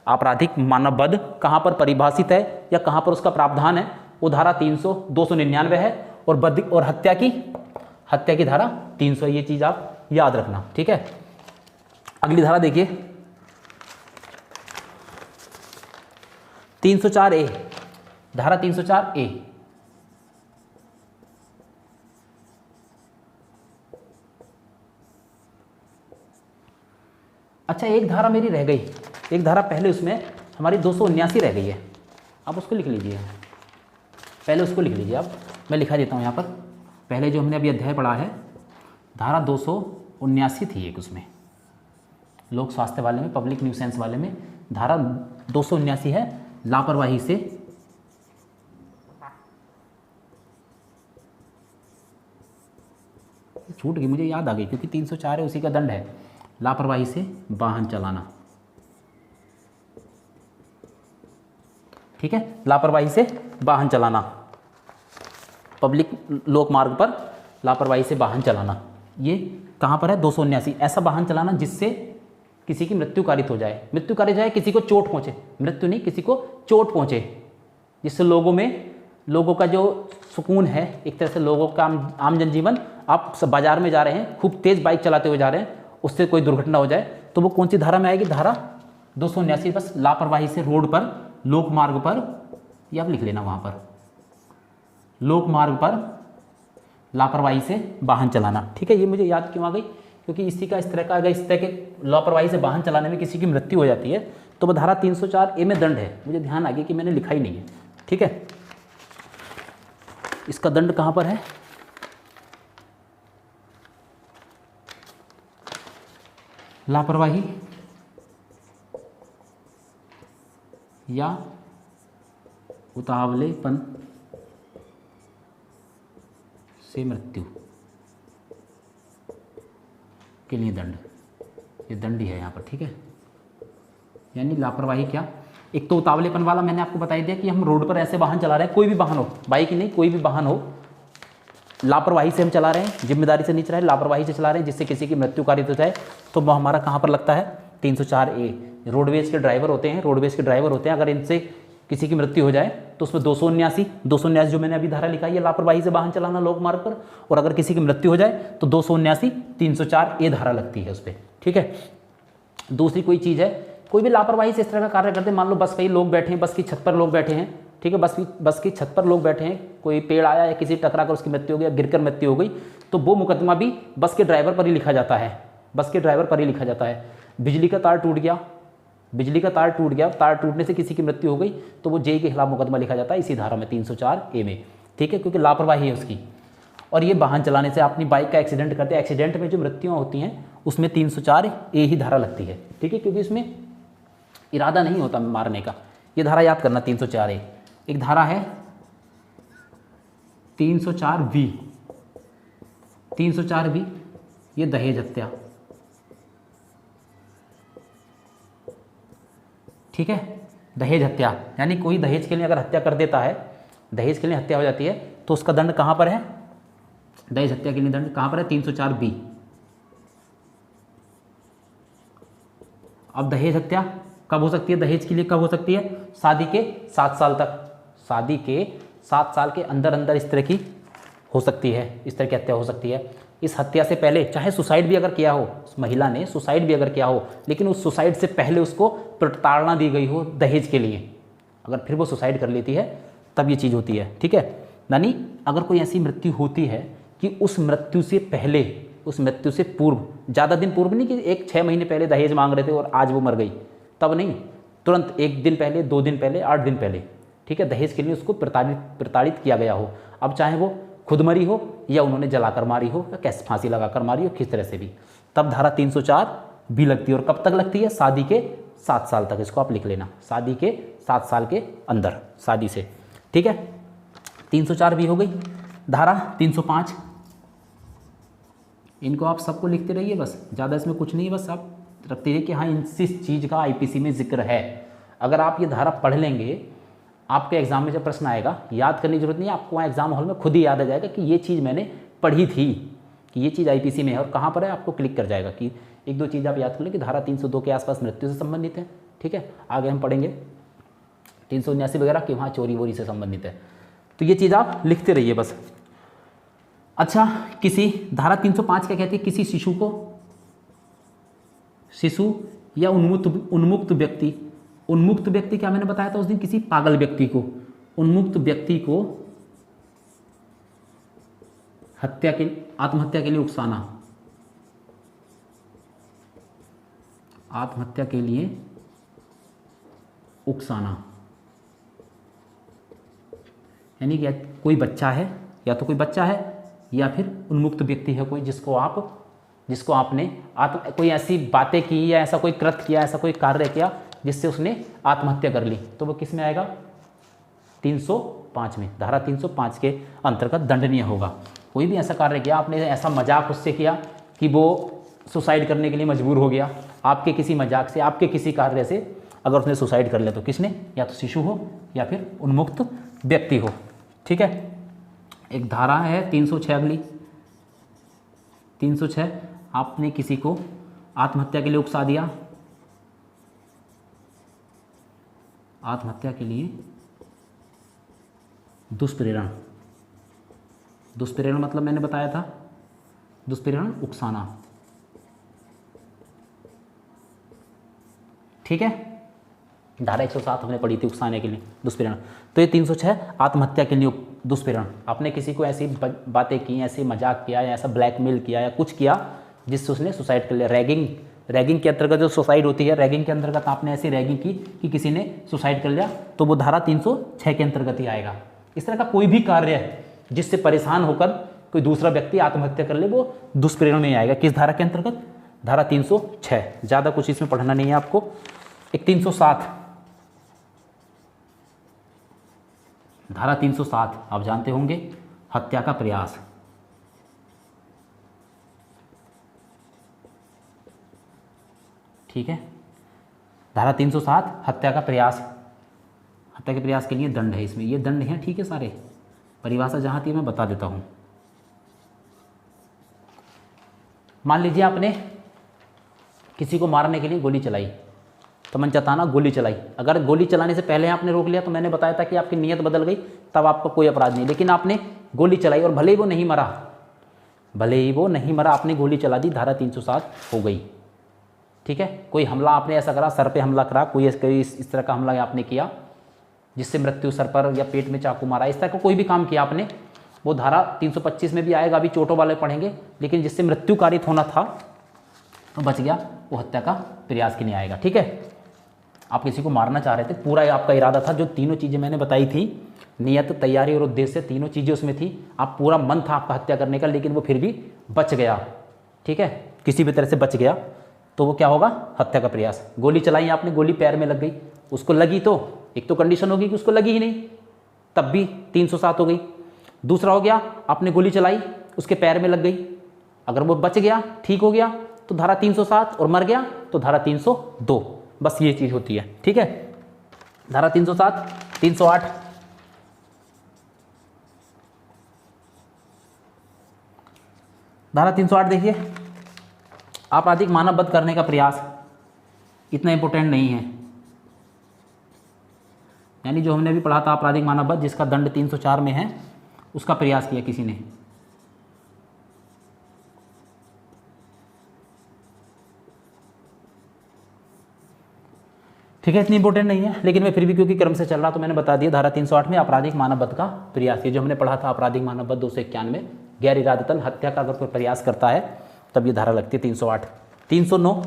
आपराधिक मानव वध कहाँ पर परिभाषित है या कहाँ पर उसका प्रावधान है? वो धारा 299 है। और हत्या की धारा 300। ये चीज आप याद रखना। ठीक है, अगली धारा देखिए 304A, धारा 304A। अच्छा, एक धारा मेरी रह गई, एक धारा पहले उसमें हमारी 279 रह गई है, आप उसको लिख लीजिए, पहले उसको लिख लीजिए आप। मैं लिखा देता हूँ यहाँ पर। पहले जो हमने अभी अध्याय पढ़ा है, धारा 279 थी एक, उसमें लोक स्वास्थ्य वाले में, पब्लिक न्यूसेंस वाले में धारा 279 है, लापरवाही से छूट गई, मुझे याद आ गई क्योंकि 304 है, उसी का दंड है, लापरवाही से वाहन चलाना। ठीक है, लापरवाही से वाहन चलाना, पब्लिक लोक मार्ग पर लापरवाही से वाहन चलाना। ये कहाँ पर है? 279। ऐसा वाहन चलाना जिससे किसी की मृत्यु कारित हो जाए, मृत्यु कारित जाए, किसी को चोट पहुँचे, मृत्यु नहीं, किसी को चोट पहुँचे, जिससे लोगों का जो सुकून है, एक तरह से लोगों का आम जनजीवन, आप सब बाजार में जा रहे हैं, खूब तेज़ बाइक चलाते हुए जा रहे हैं, उससे कोई दुर्घटना हो जाए तो वो कौन सी धारा में आएगी? धारा 279। बस लापरवाही से रोड पर, लोक मार्ग पर, ये आप लिख लेना वहाँ पर, लोक मार्ग पर लापरवाही से वाहन चलाना। ठीक है, ये मुझे याद क्यों आ गई? क्योंकि इसी का इस तरह का, अगर इस तरह के लापरवाही से वाहन चलाने में किसी की मृत्यु हो जाती है तो वह धारा 304A में दंड है। मुझे ध्यान आ गया कि मैंने लिखा ही नहीं है। ठीक है, इसका दंड कहाँ पर है? लापरवाही या उतावलेपन से मृत्यु के लिए दंड, ये दंड ही है यहाँ पर। ठीक है, यानी लापरवाही क्या? एक तो उतावलेपन वाला मैंने आपको बता दिया कि हम रोड पर ऐसे वाहन चला रहे हैं, कोई भी वाहन हो, बाइक ही नहीं, कोई भी वाहन हो, लापरवाही से हम चला रहे हैं, जिम्मेदारी से नहीं चला रहे, लापरवाही से चला रहे हैं, जिससे किसी की मृत्यु कारित हो जाए, तो वो हमारा कहाँ पर लगता है? 304A। रोडवेज के ड्राइवर होते हैं, अगर इनसे किसी की मृत्यु हो जाए तो उसमें 279 जो मैंने अभी धारा लिखा है, ये लापरवाही से वाहन चलाना लोक मार्ग पर, और अगर किसी की मृत्यु हो जाए तो 279 304A धारा लगती है उस पर। ठीक है, दूसरी कोई चीज़ है, कोई भी लापरवाही से इस तरह का कार्य करते हैं, मान लो बस पे लोग बैठे हैं, बस की छत पर लोग बैठे हैं, ठीक है, बस की छत पर लोग बैठे हैं, कोई पेड़ आया या किसी टकरा कर उसकी मृत्यु हो गई, गिरकर मृत्यु हो गई, तो वो मुकदमा भी बस के ड्राइवर पर ही लिखा जाता है, बस के ड्राइवर पर ही लिखा जाता है। बिजली का तार टूट गया, तार टूटने से किसी की मृत्यु हो गई, तो वो जेई के खिलाफ मुकदमा लिखा जाता है इसी धारा में 304A में। ठीक है, क्योंकि लापरवाही है उसकी। और ये वाहन चलाने से अपनी बाइक का एक्सीडेंट करते हैं, एक्सीडेंट में जो मृत्युआं होती हैं उसमें 304A ही धारा लगती है। ठीक है, क्योंकि इसमें इरादा नहीं होता मारने का। ये धारा याद करना 304A। एक धारा है 304B, 304B, ये दहेज हत्या, ठीक है। दहेज हत्या यानी कोई दहेज के लिए अगर हत्या कर देता है, दहेज के लिए हत्या हो जाती है तो उसका दंड कहाँ पर है, दहेज हत्या के लिए दंड कहाँ पर है, 304B। अब दहेज हत्या कब हो सकती है, दहेज के लिए कब हो सकती है, शादी के 7 साल तक, शादी के 7 साल के अंदर अंदर इस तरह की हो सकती है, इस तरह की हत्या हो सकती है। इस हत्या से पहले चाहे सुसाइड भी अगर किया हो, उस महिला ने सुसाइड भी अगर किया हो, लेकिन उस सुसाइड से पहले उसको प्रताड़ना दी गई हो दहेज के लिए, अगर फिर वो सुसाइड कर लेती है तब ये चीज़ होती है, ठीक है। यानी अगर कोई ऐसी मृत्यु होती है कि उस मृत्यु से पहले, उस मृत्यु से पूर्व, ज़्यादा दिन पूर्व नहीं कि 6 महीने पहले दहेज मांग रहे थे और आज वो मर गई, तब नहीं, तुरंत 1 दिन पहले, 2 दिन पहले, 8 दिन पहले, ठीक है, दहेज के लिए उसको प्रताड़ित किया गया हो। अब चाहे वो खुद मरी हो या उन्होंने जलाकर मारी हो या कैसे फांसी लगाकर मारी हो, किस तरह से भी, तब धारा 304B लगती है। और कब तक लगती है, शादी के 7 साल तक, इसको आप लिख लेना, शादी के 7 साल के अंदर शादी से, ठीक है। 304B हो गई। धारा 305, इनको आप सबको लिखते रहिए, बस ज़्यादा इसमें कुछ नहीं, बस आप रखते रहिए कि हाँ इस चीज़ का IPC में जिक्र है। अगर आप ये धारा पढ़ लेंगे, आपके एग्जाम में जब प्रश्न आएगा, याद करने की जरूरत नहीं है, आपको वहाँ एग्जाम हॉल में खुद ही याद आ जाएगा कि ये चीज़ मैंने पढ़ी थी, कि ये चीज़ IPC में है और कहाँ पर है, आपको क्लिक कर जाएगा कि 1-2 चीज़ आप याद कर लें कि धारा 302 के आसपास मृत्यु से संबंधित है, ठीक है। आगे हम पढ़ेंगे 379 वगैरह कि वहाँ चोरी वोरी से संबंधित है, तो ये चीज़ आप लिखते रहिए बस। अच्छा, किसी धारा 305 क्या कहती है, किसी शिशु या उन्मुक्त व्यक्ति, उन्मुक्त व्यक्ति क्या मैंने बताया था उस दिन, किसी पागल व्यक्ति को, उन्मुक्त व्यक्ति को आत्महत्या के लिए उकसाना, आत्महत्या के लिए उकसाना, यानी कि कोई बच्चा है, या तो कोई बच्चा है या फिर उन्मुक्त व्यक्ति है कोई, जिसको आपने कोई ऐसी बातें की या ऐसा कोई कृत्य किया, ऐसा कोई कार्य किया जिससे उसने आत्महत्या कर ली, तो वो किस में आएगा, 305 में, धारा 305 के अंतर्गत दंडनीय होगा। कोई भी ऐसा कार्य किया, आपने ऐसा मजाक उससे किया कि वो सुसाइड करने के लिए मजबूर हो गया, आपके किसी मजाक से, आपके किसी कार्य से अगर उसने सुसाइड कर लिया तो किसने, या तो शिशु हो या फिर उन्मुक्त व्यक्ति हो, ठीक है। एक धारा है 306 अगली, 306, आपने किसी को आत्महत्या के लिए उकसा दिया, आत्महत्या के लिए दुष्प्रेरण, दुष्प्रेरण मतलब मैंने बताया था, दुष्प्रेरण उकसाना, ठीक है। धारा 107 हमने पढ़ी थी उकसाने के लिए दुष्प्रेरण। तो ये 306 आत्महत्या के लिए दुष्प्रेरण, आपने किसी को ऐसी बातें की, ऐसे मजाक किया या ऐसा ब्लैकमेल किया या कुछ किया जिससे उसने सुसाइड कर लिया। रैगिंग के अंतर्गत जो सुसाइड होती है, रैगिंग के अंतर्गत आपने ऐसी रैगिंग की कि किसी ने सुसाइड कर लिया, तो वो धारा 306 के अंतर्गत ही आएगा। इस तरह का कोई भी कार्य है जिससे परेशान होकर कोई दूसरा व्यक्ति आत्महत्या कर ले, वो दुष्प्रेरण में आएगा। किस धारा के अंतर्गत, धारा 306। ज़्यादा कुछ इसमें पढ़ना नहीं है आपको। एक 307, धारा 307 आप जानते होंगे, हत्या का प्रयास, ठीक है। धारा 307 हत्या का प्रयास, हत्या के प्रयास के लिए दंड है इसमें, ये दंड है, ठीक है। सारे परिभाषा जहाँ थी मैं बता देता हूँ। मान लीजिए आपने किसी को मारने के लिए गोली चलाई, तो मन चाहता गोली चलाई, अगर गोली चलाने से पहले आपने रोक लिया तो मैंने बताया था कि आपकी नीयत बदल गई, तब आपका कोई अपराध नहीं। लेकिन आपने गोली चलाई और भले ही वो नहीं मरा, भले ही वो नहीं मरा, आपने गोली चला दी, धारा 307 हो गई, ठीक है। कोई हमला आपने ऐसा करा, सर पे हमला करा, कोई इस तरह का हमला आपने किया जिससे मृत्यु, सर पर या पेट में चाकू मारा, इस तरह का कोई भी काम किया आपने, वो धारा 325 में भी आएगा। अभी चोटों वाले पढ़ेंगे, लेकिन जिससे मृत्यु कारित होना था तो बच गया, वो हत्या का प्रयास के लिए आएगा, ठीक है। आप किसी को मारना चाह रहे थे, पूरा आपका इरादा था, जो तीनों चीज़ें मैंने बताई थी, नियत, तैयारी और उद्देश्य, तीनों चीज़ें उसमें थी, आप पूरा मन था आपका हत्या करने का, लेकिन वो फिर भी बच गया, ठीक है, किसी भी तरह से बच गया, तो वो क्या होगा, हत्या का प्रयास। गोली चलाई आपने, गोली पैर में लग गई, उसको लगी तो एक तो कंडीशन होगी कि उसको लगी ही नहीं, तब भी 307 हो गई। दूसरा हो गया, आपने गोली चलाई, उसके पैर में लग गई, अगर वो बच गया, ठीक हो गया, तो धारा 307, और मर गया तो धारा 302। बस ये चीज़ होती है, ठीक है। धारा 307, 308, धारा 308 देखिए, आपराधिक मानववध करने का प्रयास, इतना इंपॉर्टेंट नहीं है। यानी जो हमने अभी पढ़ा था आपराधिक मानववध, जिसका दंड 304 में है, उसका प्रयास किया किसी ने। ठीक है, इतनी इंपॉर्टेंट नहीं है, लेकिन मैं फिर भी क्योंकि क्रम से चल रहा तो मैंने बता दिया। धारा 308 में आपराधिक मानववध का प्रयास, ये जो हमने पढ़ा था आपराधिक मानववध 291, गैर इरादतन हत्या का अगर कोई प्रयास करता है तब ये धारा लगती है 308। 309,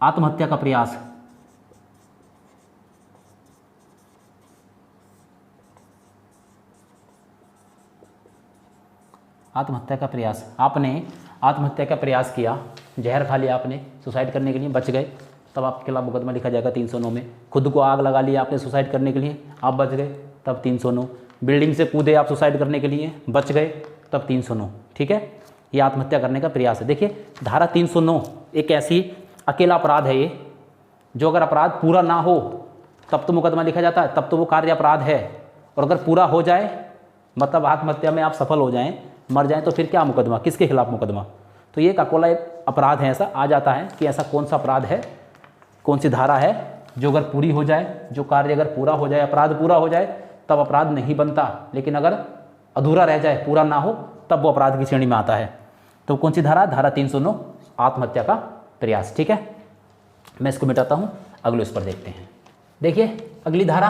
आत्महत्या का प्रयास, आत्महत्या का प्रयास, आपने आत्महत्या का प्रयास किया, जहर खा लिया आपने सुसाइड करने के लिए, बच गए, तब आपके खिलाफ मुकदमा लिखा जाएगा 309 में। खुद को आग लगा लिया आपने सुसाइड करने के लिए, आप बच गए, तब 309। बिल्डिंग से कूदे आप सुसाइड करने के लिए, बच गए, तब 309। ठीक है, ये आत्महत्या करने का प्रयास है। देखिए धारा 309 एक ऐसी अकेला अपराध है ये, जो अगर अपराध पूरा ना हो तब तो मुकदमा लिखा जाता है, तब तो वो कार्य अपराध है, और अगर पूरा हो जाए मतलब आत्महत्या में आप सफल हो जाएं, मर जाएं, तो फिर क्या मुकदमा, किसके खिलाफ मुकदमा। तो ये एक अकेला अपराध है, ऐसा आ जाता है कि ऐसा कौन सा अपराध है, कौन सी धारा है जो अगर पूरी हो जाए, जो कार्य अगर पूरा हो जाए, अपराध पूरा हो जाए तब अपराध नहीं बनता, लेकिन अगर अधूरा रह जाए, पूरा ना हो, तब वो अपराध की श्रेणी में आता है। तो कौन सी धारा, धारा 309 आत्महत्या का प्रयास। ठीक है, मैं इसको मिटाता हूँ, अगले उस पर देखते हैं। देखिए अगली धारा,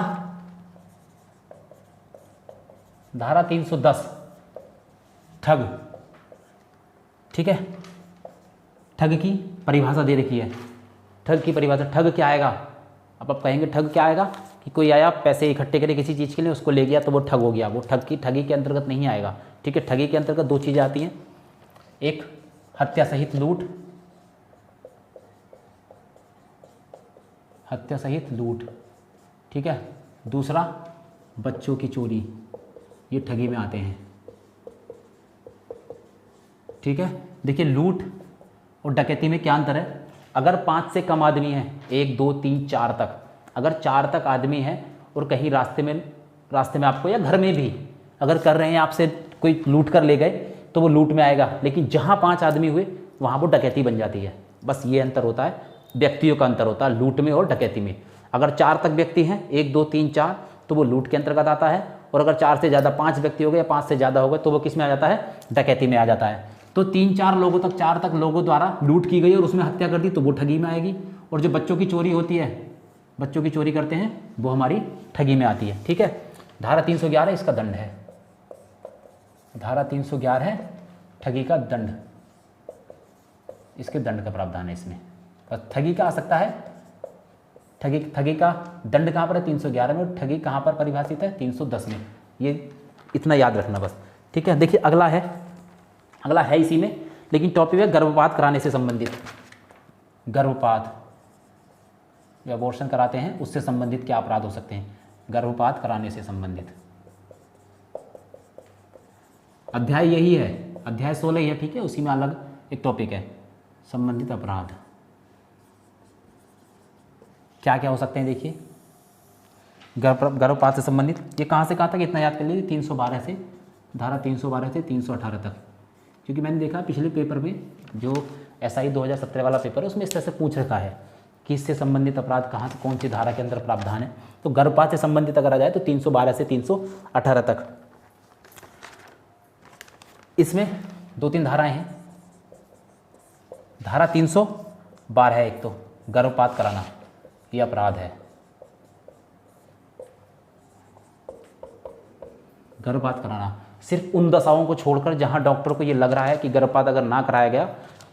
धारा 310 ठग। ठीक है, ठग की परिभाषा दे रखी है। ठग की परिभाषा, ठग क्या आएगा, अब आप कहेंगे ठग क्या आएगा कि कोई आया पैसे इकट्ठे करे किसी चीज़ के लिए, उसको ले गया तो वो ठग हो गया, वो ठगी के अंतर्गत नहीं आएगा। ठीक है, ठगी के अंतर्गत दो चीज़ें आती हैं, एक हत्या सहित लूट, हत्या सहित लूट, ठीक है, दूसरा बच्चों की चोरी, ये ठगी में आते हैं। ठीक है, देखिए लूट और डकैती में क्या अंतर है। अगर 5 से कम आदमी हैं, 1 2 3 4 तक, अगर 4 तक आदमी हैं और कहीं रास्ते में आपको या घर में भी अगर कर रहे हैं, आपसे कोई लूट कर ले गए तो वो लूट में आएगा, लेकिन जहाँ 5 आदमी हुए वहाँ वो डकैती बन जाती है। बस ये अंतर होता है, व्यक्तियों का अंतर होता है लूट में और डकैती में। अगर 4 तक व्यक्ति हैं, 1 2 3 4, तो वो लूट के अंतर्गत आता है, और अगर 4 से ज़्यादा 5 व्यक्ति हो गए या 5 से ज़्यादा हो गए तो वो किस में आ जाता है, डकैती में आ जाता है। तो 3-4 लोगों तक, 4 तक लोगों द्वारा लूट की गई और उसमें हत्या कर दी तो वो ठगी में आएगी, और जो बच्चों की चोरी होती है, बच्चों की चोरी करते हैं, वो हमारी ठगी में आती है। ठीक है, धारा 311 इसका दंड है, धारा 311 है ठगी का दंड, इसके दंड का प्रावधान है इसमें। बस ठगी का आ सकता है, ठगी का दंड कहाँ पर है, 311 में, और ठगी कहाँ पर परिभाषित है, 310 में। ये इतना याद रखना बस। ठीक है, देखिए अगला है इसी में, लेकिन टॉपिक है गर्भपात कराने से संबंधित। गर्भपात या अबॉर्शन कराते हैं उससे संबंधित क्या अपराध हो सकते हैं, गर्भपात कराने से संबंधित। अध्याय यही है, अध्याय 16 ही है। ठीक है, उसी में अलग एक टॉपिक है, संबंधित अपराध क्या क्या हो सकते हैं। देखिए गर्भपात से संबंधित, ये कहाँ से कहाँ तक, इतना याद कर लीजिए, 312 से, धारा 312 से 318 तक। क्योंकि मैंने देखा पिछले पेपर में जो SI 2017 वाला पेपर है, उसमें इस तरह से पूछ रखा है कि इससे संबंधित अपराध कहाँ से, कौन सी धारा के अंदर प्रावधान है। तो गर्भपात से संबंधित अगर आ जाए तो 312 से 318 तक। इसमें 2-3 धाराएं हैं। धारा 312 है एक तो, गर्भपात कराना, ये अपराध है। गर्भपात कराना सिर्फ उन दशाओं को छोड़कर जहां डॉक्टर को ये लग रहा है कि गर्भपात अगर ना कराया गया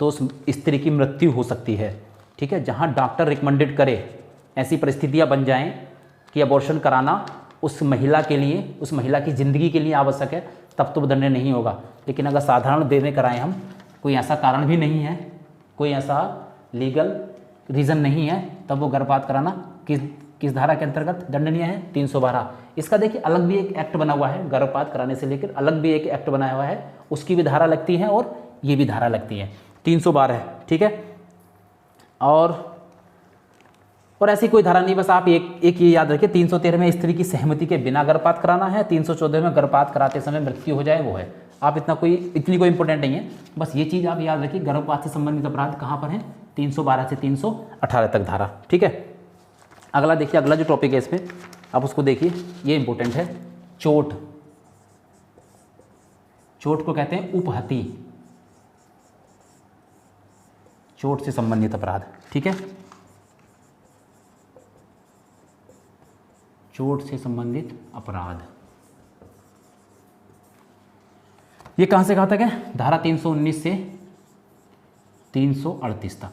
तो उस स्त्री की मृत्यु हो सकती है। ठीक है, जहां डॉक्टर रिकमेंडेड करे, ऐसी परिस्थितियां बन जाएं कि अबॉर्शन कराना उस महिला के लिए, उस महिला की ज़िंदगी के लिए आवश्यक है, तब तो दंड नहीं होगा। लेकिन अगर साधारण देर में कराएं हम, कोई ऐसा कारण भी नहीं है, कोई ऐसा लीगल रीज़न नहीं है, तब वो गर्भपात कराना किस धारा के अंतर्गत दंडनीय है, 312। इसका देखिए अलग भी एक एक्ट बना हुआ है, गर्भपात कराने से लेकर अलग भी एक एक्ट बनाया हुआ है, उसकी भी धारा लगती है और ये भी धारा लगती है, 312 ठीक है। और ऐसी कोई धारा नहीं, बस आप एक ये याद रखिए, 313 में स्त्री की सहमति के बिना गर्भपात कराना है, 314 में गर्भपात कराते समय मृत्यु हो जाए वो है। आप इतनी कोई इंपॉर्टेंट नहीं है, बस ये चीज़ आप याद रखिए, गर्भपात से संबंधित अपराध कहाँ पर हैं, 312 से 318 तक धारा, ठीक है। अगला देखिए, अगला जो टॉपिक है इसमें आप उसको देखिए, ये इंपॉर्टेंट है, चोट। चोट को कहते हैं उपहति, चोट से संबंधित अपराध, ठीक है। चोट से संबंधित अपराध, ये कहां से कहां तक है, धारा 319 से 338 तक,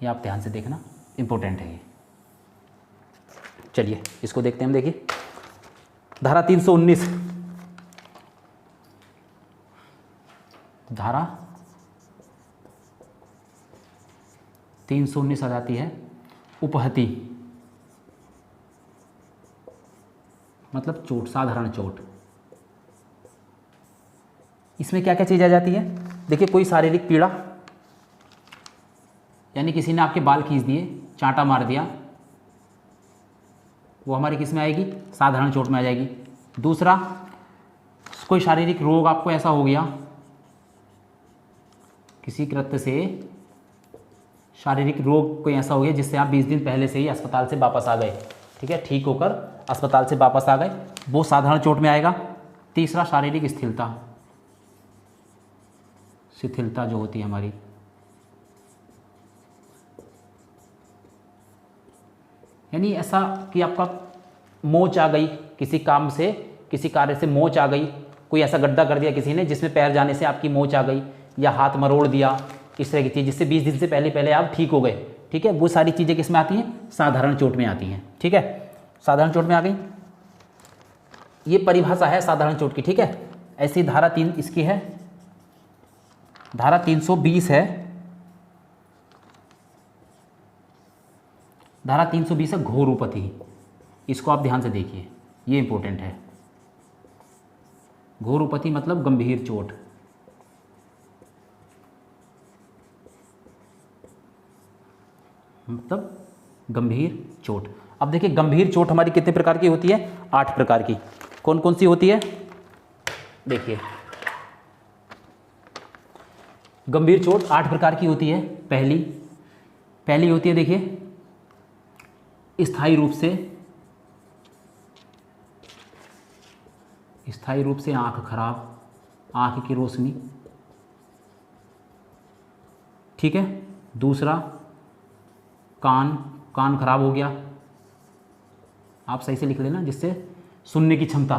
ये आप ध्यान से देखना, इंपॉर्टेंट है ये। चलिए इसको देखते हैं हम, देखिए धारा 319, धारा 319 आ जाती है उपहति, मतलब चोट, साधारण चोट। इसमें क्या क्या चीज़ आ जाती है, देखिए कोई शारीरिक पीड़ा, यानी किसी ने आपके बाल खींच दिए, चांटा मार दिया, वो हमारी किस में आएगी, साधारण चोट में आ जाएगी। दूसरा, कोई शारीरिक रोग आपको ऐसा हो गया, किसी कृत्य से शारीरिक रोग कोई ऐसा हो गया जिससे आप 20 दिन पहले से ही अस्पताल से वापस आ गए, ठीक है, ठीक होकर अस्पताल से वापस आ गए, वो साधारण चोट में आएगा। तीसरा, शारीरिक स्थिरता, शिथिलता जो होती है हमारी, यानी ऐसा कि आपका मोच आ गई, किसी काम से, किसी कार्य से मोच आ गई, कोई ऐसा गड्ढा कर दिया किसी ने जिसमें पैर जाने से आपकी मोच आ गई, या हाथ मरोड़ दिया, इस तरह की चीज़ जिससे 20 दिन से पहले आप ठीक हो गए, ठीक है, वो सारी चीज़ें किस में आती हैं, साधारण चोट में आती हैं, ठीक है, साधारण चोट में आ गई। ये परिभाषा है साधारण चोट की, ठीक है। ऐसी धारा 3 इसकी है, धारा 320 है, धारा 320 है घोर उपहति, इसको आप ध्यान से देखिए, ये इंपॉर्टेंट है। घोर उपहति मतलब गंभीर चोट, मतलब गंभीर चोट। अब देखिए गंभीर चोट हमारी कितने प्रकार की होती है, 8 प्रकार की। कौन कौन सी होती है, देखिए गंभीर चोट 8 प्रकार की होती है। पहली होती है, देखिए स्थायी रूप से आंख खराब, आंख की रोशनी, ठीक है। दूसरा, कान खराब हो गया, आप सही से लिख लेना, जिससे सुनने की क्षमता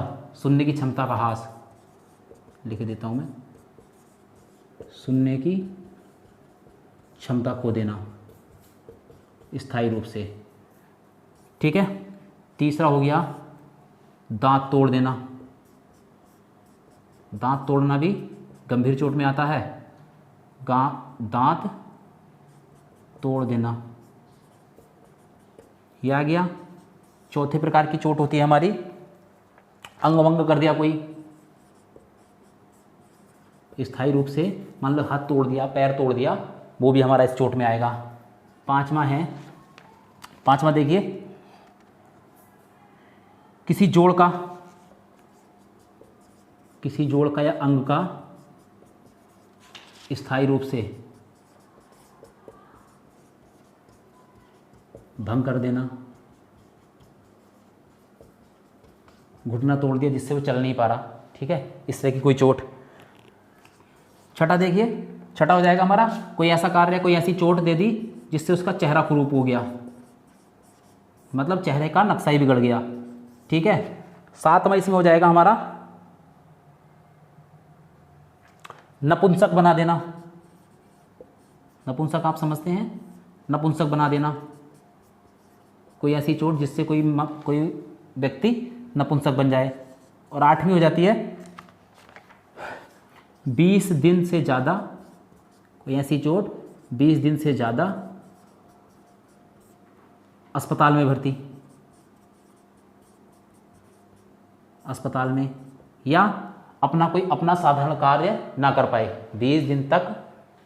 का ह्रास, लिख देता हूं मैं, सुनने की क्षमता खो देना स्थायी रूप से, ठीक है। तीसरा हो गया दांत तोड़ देना, दांत तोड़ना भी गंभीर चोट में आता है, दांत तोड़ देना, यह आ गया। चौथे प्रकार की चोट होती है हमारी, अंग भंग कर दिया कोई, स्थायी रूप से, मान लो हाथ तोड़ दिया, पैर तोड़ दिया, वो भी हमारा इस चोट में आएगा। पांचवा देखिए, किसी जोड़ का या अंग का स्थायी रूप से भंग कर देना, घुटना तोड़ दिया जिससे वो चल नहीं पा रहा, ठीक है, इस तरह की कोई चोट। छठा देखिए, छठा हो जाएगा हमारा, कोई ऐसा कार्य, कोई ऐसी चोट दे दी जिससे उसका चेहरा कुरूप हो गया, मतलब चेहरे का नक्शा ही बिगड़ गया, ठीक है। सातवां इसमें हो जाएगा हमारा नपुंसक बना देना। नपुंसक आप समझते हैं, नपुंसक बना देना, कोई ऐसी चोट जिससे कोई व्यक्ति नपुंसक बन जाए। और आठवीं हो जाती है 20 दिन से ज़्यादा, कोई ऐसी चोट 20 दिन से ज़्यादा अस्पताल में भर्ती, अस्पताल में, या अपना कोई अपना साधारण कार्य ना कर पाए, 20 दिन तक,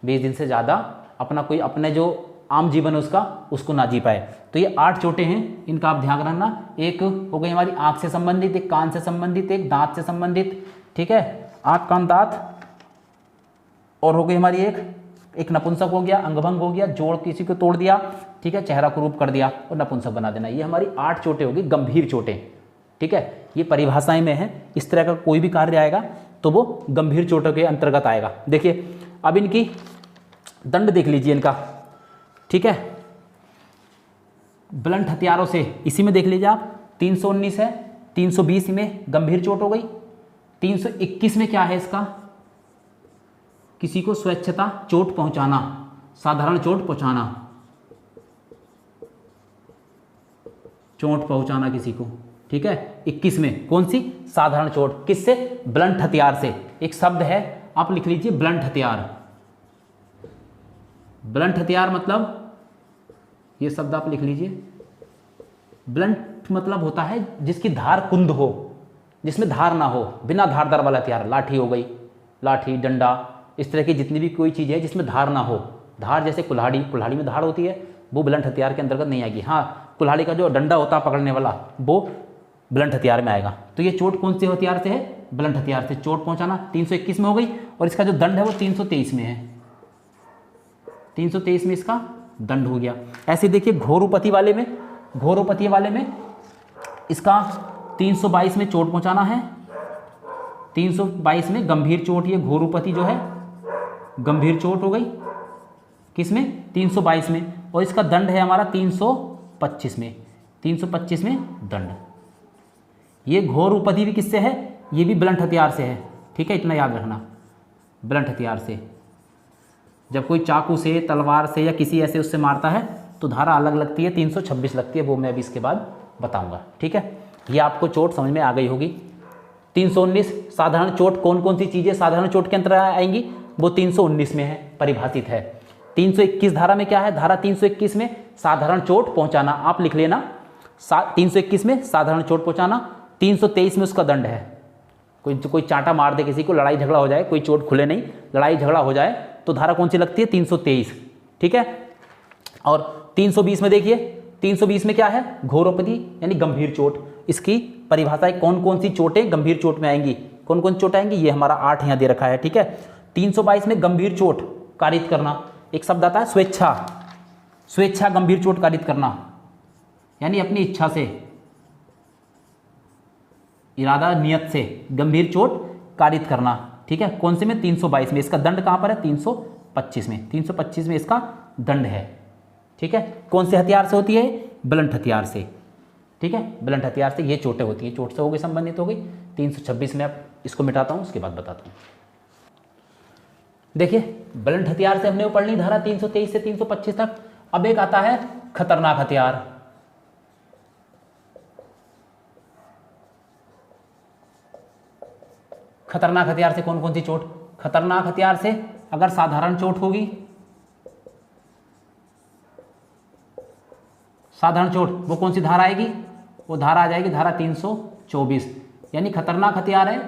20 दिन से ज़्यादा अपना कोई अपने जो आम जीवन है उसको ना जी पाए। तो ये 8 चोटें हैं, इनका आप ध्यान रखना। एक हो गई हमारी आँख से संबंधित, एक कान से संबंधित, एक दांत से संबंधित, ठीक है, आँख कान दांत, और हो गई हमारी एक नपुंसक हो गया, अंगभंग हो गया, जोड़ किसी को तोड़ दिया, ठीक है, चेहरा कुरूप कर दिया और नपुंसक बना देना। ये हमारी 8 चोटें होगी, गंभीर चोटें, ठीक है। ये परिभाषाएं में है, इस तरह का कोई भी कार्य आएगा तो वो गंभीर चोटों के अंतर्गत आएगा। देखिए अब इनकी दंड देख लीजिए इनका, ठीक है, ब्लंट हथियारों से, इसी में देख लीजिए आप, 319 है, 320 में गंभीर चोट हो गई, 321 में क्या है इसका, किसी को स्वेच्छता चोट पहुंचाना, साधारण चोट पहुंचाना, चोट पहुंचाना किसी को, ठीक है। 21 में कौन सी, साधारण चोट, किससे, ब्लंट हथियार से। एक शब्द है, आप लिख लीजिए ब्लंट हथियार। ब्लंट हथियार मतलब, ये शब्द आप लिख लीजिए, ब्लंट मतलब होता है जिसकी धार कुंद हो, जिसमें धार ना हो, बिना धारदार वाला हथियार, लाठी हो गई, लाठी, डंडा, इस तरह की जितनी भी कोई चीज़ है जिसमें धार ना हो। धार जैसे कुल्हाड़ी में धार होती है, वो ब्लंट हथियार के अंतर्गत नहीं आएगी। हाँ, कुल्हाड़ी का जो डंडा होता है पकड़ने वाला, वो ब्लंट हथियार में आएगा। तो ये चोट कौन से हथियार से है, ब्लंट हथियार से चोट पहुंचाना, 321 में हो गई। और इसका जो दंड है वो 323 में है, 323 में इसका दंड हो गया। ऐसे देखिए घोरुपति वाले में इसका 322 में चोट पहुंचाना है, 322 में गंभीर चोट, ये घोरुपति जो है गंभीर चोट हो गई, किसमें, 322 में। और इसका दंड है हमारा 325 में, 325 में दंड। ये घोरुपति भी किससे है, ये भी ब्लंट हथियार से है, ठीक है, इतना याद रखना, ब्लंट हथियार से। जब कोई चाकू से, तलवार से या किसी ऐसे उससे मारता है तो धारा अलग लगती है, 326 लगती है, वो मैं अभी इसके बाद बताऊंगा, ठीक है। ये आपको चोट समझ में आ गई होगी। 319 साधारण चोट, कौन कौन सी चीज़ें साधारण चोट के अंतर्गत आएंगी, वो 319 में है, परिभाषित है। 321 धारा में क्या है, धारा 321 में साधारण चोट पहुंचाना, आप लिख लेना, 321 में साधारण चोट पहुंचाना, 323 में उसका दंड है। कोई चांटा मार दे किसी को, लड़ाई झगड़ा हो जाए, कोई चोट खुले नहीं, लड़ाई झगड़ा हो जाए तो धारा कौन सी लगती है, 323, ठीक है। और 320 में देखिए, 320 में क्या है, घोरोपति यानी गंभीर चोट। इसकी परिभाषाएं कौन कौन सी चोटें गंभीर चोट में आएंगी, कौन कौन सी चोट आएंगी, ये हमारा 8 यहाँ दे रखा है, ठीक है। 322 में गंभीर चोट कारित करना, एक शब्द आता है स्वेच्छा गंभीर चोट कारित करना, यानी अपनी इच्छा से, इरादा, नियत से गंभीर चोट कारित करना, ठीक है। कौन से में, 322 में। इसका दंड कहां पर है, 325 में, 325 में इसका दंड है, ठीक है। कौन से हथियार से होती है, ब्लंट हथियार से, ठीक है, ब्लंट हथियार से ये चोटें होती है, चोट से हो गई, संबंधित हो गई। 326 में आप इसको मिटाता हूं, उसके बाद बताता हूं। देखिए ब्लंट हथियार से हमने वो पढ़ ली धारा 323 से 325 तक। अब एक आता है खतरनाक हथियार। खतरनाक हथियार से कौन कौन सी चोट, खतरनाक हथियार से अगर साधारण चोट होगी, साधारण चोट, वो कौन सी धारा आएगी, वो धारा आ जाएगी धारा 324, यानी खतरनाक हथियार है,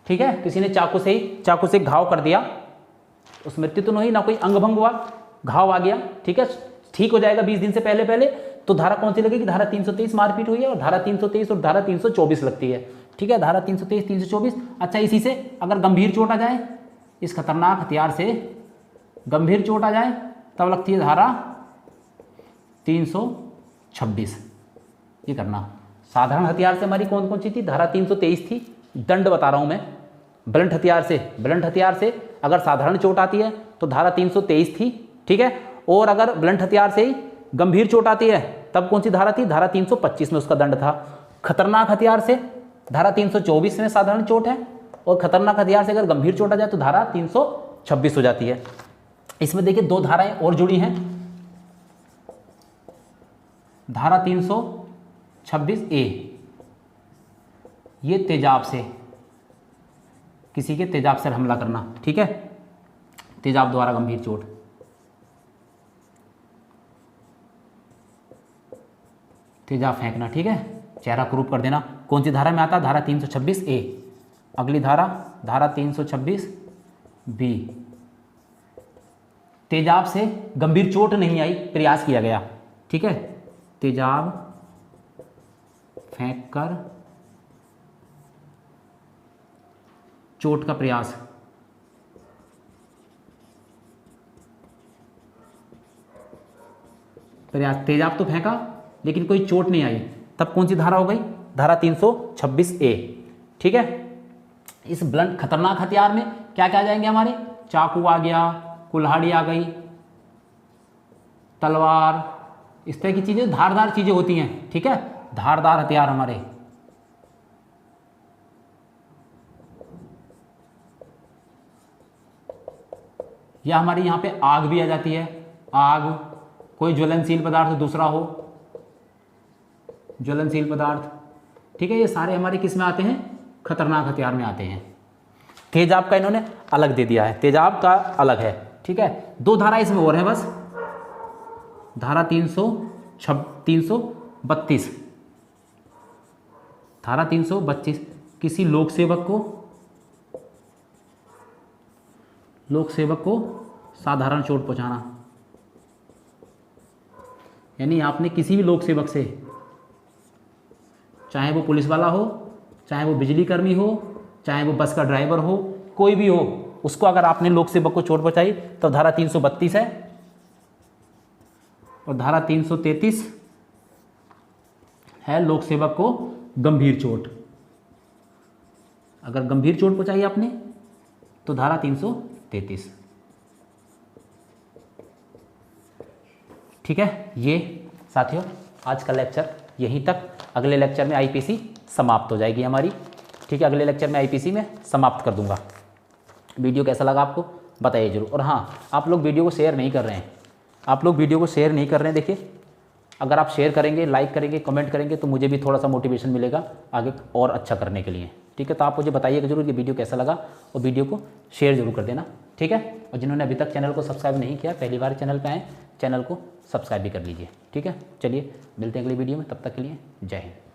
ठीक है। किसी ने चाकू से घाव कर दिया, उस मृत्यु तो नहीं, ना कोई अंग भंग हुआ, घाव आ गया, ठीक है, ठीक हो जाएगा 20 दिन से पहले पहले, तो धारा कौन सी लगेगी, धारा 323 मारपीट हुई है, और धारा 323 और धारा 324 लगती है, ठीक है, धारा 323 324। अच्छा, इसी से अगर गंभीर चोट आ जाए, इस खतरनाक हथियार से गंभीर चोट आ जाए, तब लगती है धारा 326। ये करना। साधारण हथियार से हमारी कौन कौन सी थी, धारा 323 थी। दंड बता रहा हूं मैं, ब्लंट हथियार से अगर साधारण चोट आती है तो धारा 323 थी, ठीक है। और अगर ब्लंट हथियार से ही गंभीर चोट आती है तब कौन सी धारा थी, धारा 325 में उसका दंड था। खतरनाक हथियार से धारा 324 में साधारण चोट है, और खतरनाक हथियार से अगर गंभीर चोट आ जाए तो धारा 326 हो जाती है। इसमें देखिए 2 धाराएं और जुड़ी हैं, धारा 326A, ये तेजाब से, किसी के तेजाब से हमला करना, ठीक है, तेजाब द्वारा गंभीर चोट। तेजाब फेंकना, ठीक है, चेहरा कुरूप कर देना, कौन सी धारा में आता है, धारा 326A। अगली धारा, धारा 326 बी, तेजाब से गंभीर चोट नहीं आई, प्रयास किया गया। ठीक है, तेजाब फेंक कर चोट का प्रयास, तेजाब तो फेंका लेकिन कोई चोट नहीं आई, तब कौन सी धारा हो गई? धारा 326 ए। ठीक है, इस ब्लंट खतरनाक हथियार में क्या क्या आ जाएंगे हमारे? चाकू आ गया, कुल्हाड़ी आ गई, तलवार, इस तरह की चीजें, धारदार चीजें होती हैं। ठीक है, धारदार हथियार हमारे। या हमारी यहां पे आग भी आ जाती है, आग, कोई ज्वलनशील पदार्थ दूसरा हो, ज्वलनशील पदार्थ। ठीक है, ये सारे हमारे किस में आते हैं? खतरनाक हथियार में आते हैं। तेजाब का इन्होंने अलग दे दिया है, तेजाब का अलग है। ठीक है, दो धारा इसमें और है बस, धारा 332, धारा 332, किसी लोक सेवक को साधारण चोट पहुंचाना। यानी आपने किसी भी लोक सेवक से, चाहे वो पुलिस वाला हो, चाहे वो बिजली कर्मी हो, चाहे वो बस का ड्राइवर हो, कोई भी हो, उसको अगर आपने लोक सेवक को चोट पहुंचाई तो धारा 332 है। और धारा 333 है लोक सेवक को गंभीर चोट। अगर गंभीर चोट पहुंचाई आपने तो धारा 333। ठीक है, ये साथियों आज का लेक्चर यहीं तक। अगले लेक्चर में आईपीसी समाप्त हो जाएगी हमारी। ठीक है, अगले लेक्चर में आईपीसी में समाप्त कर दूंगा। वीडियो कैसा लगा आपको बताइए जरूर। और हाँ, आप लोग वीडियो को शेयर नहीं कर रहे हैं, देखिए, अगर आप शेयर करेंगे, लाइक करेंगे, कमेंट करेंगे तो मुझे भी थोड़ा सा मोटिवेशन मिलेगा आगे और अच्छा करने के लिए। ठीक है, तो आप मुझे बताइएगा जरूर कि वीडियो कैसा लगा और वीडियो को शेयर जरूर कर देना। ठीक है, और जिन्होंने अभी तक चैनल को सब्सक्राइब नहीं किया, पहली बार चैनल पे आए, चैनल को सब्सक्राइब भी कर लीजिए। ठीक है, चलिए मिलते हैं अगली वीडियो में, तब तक के लिए जय हिंद।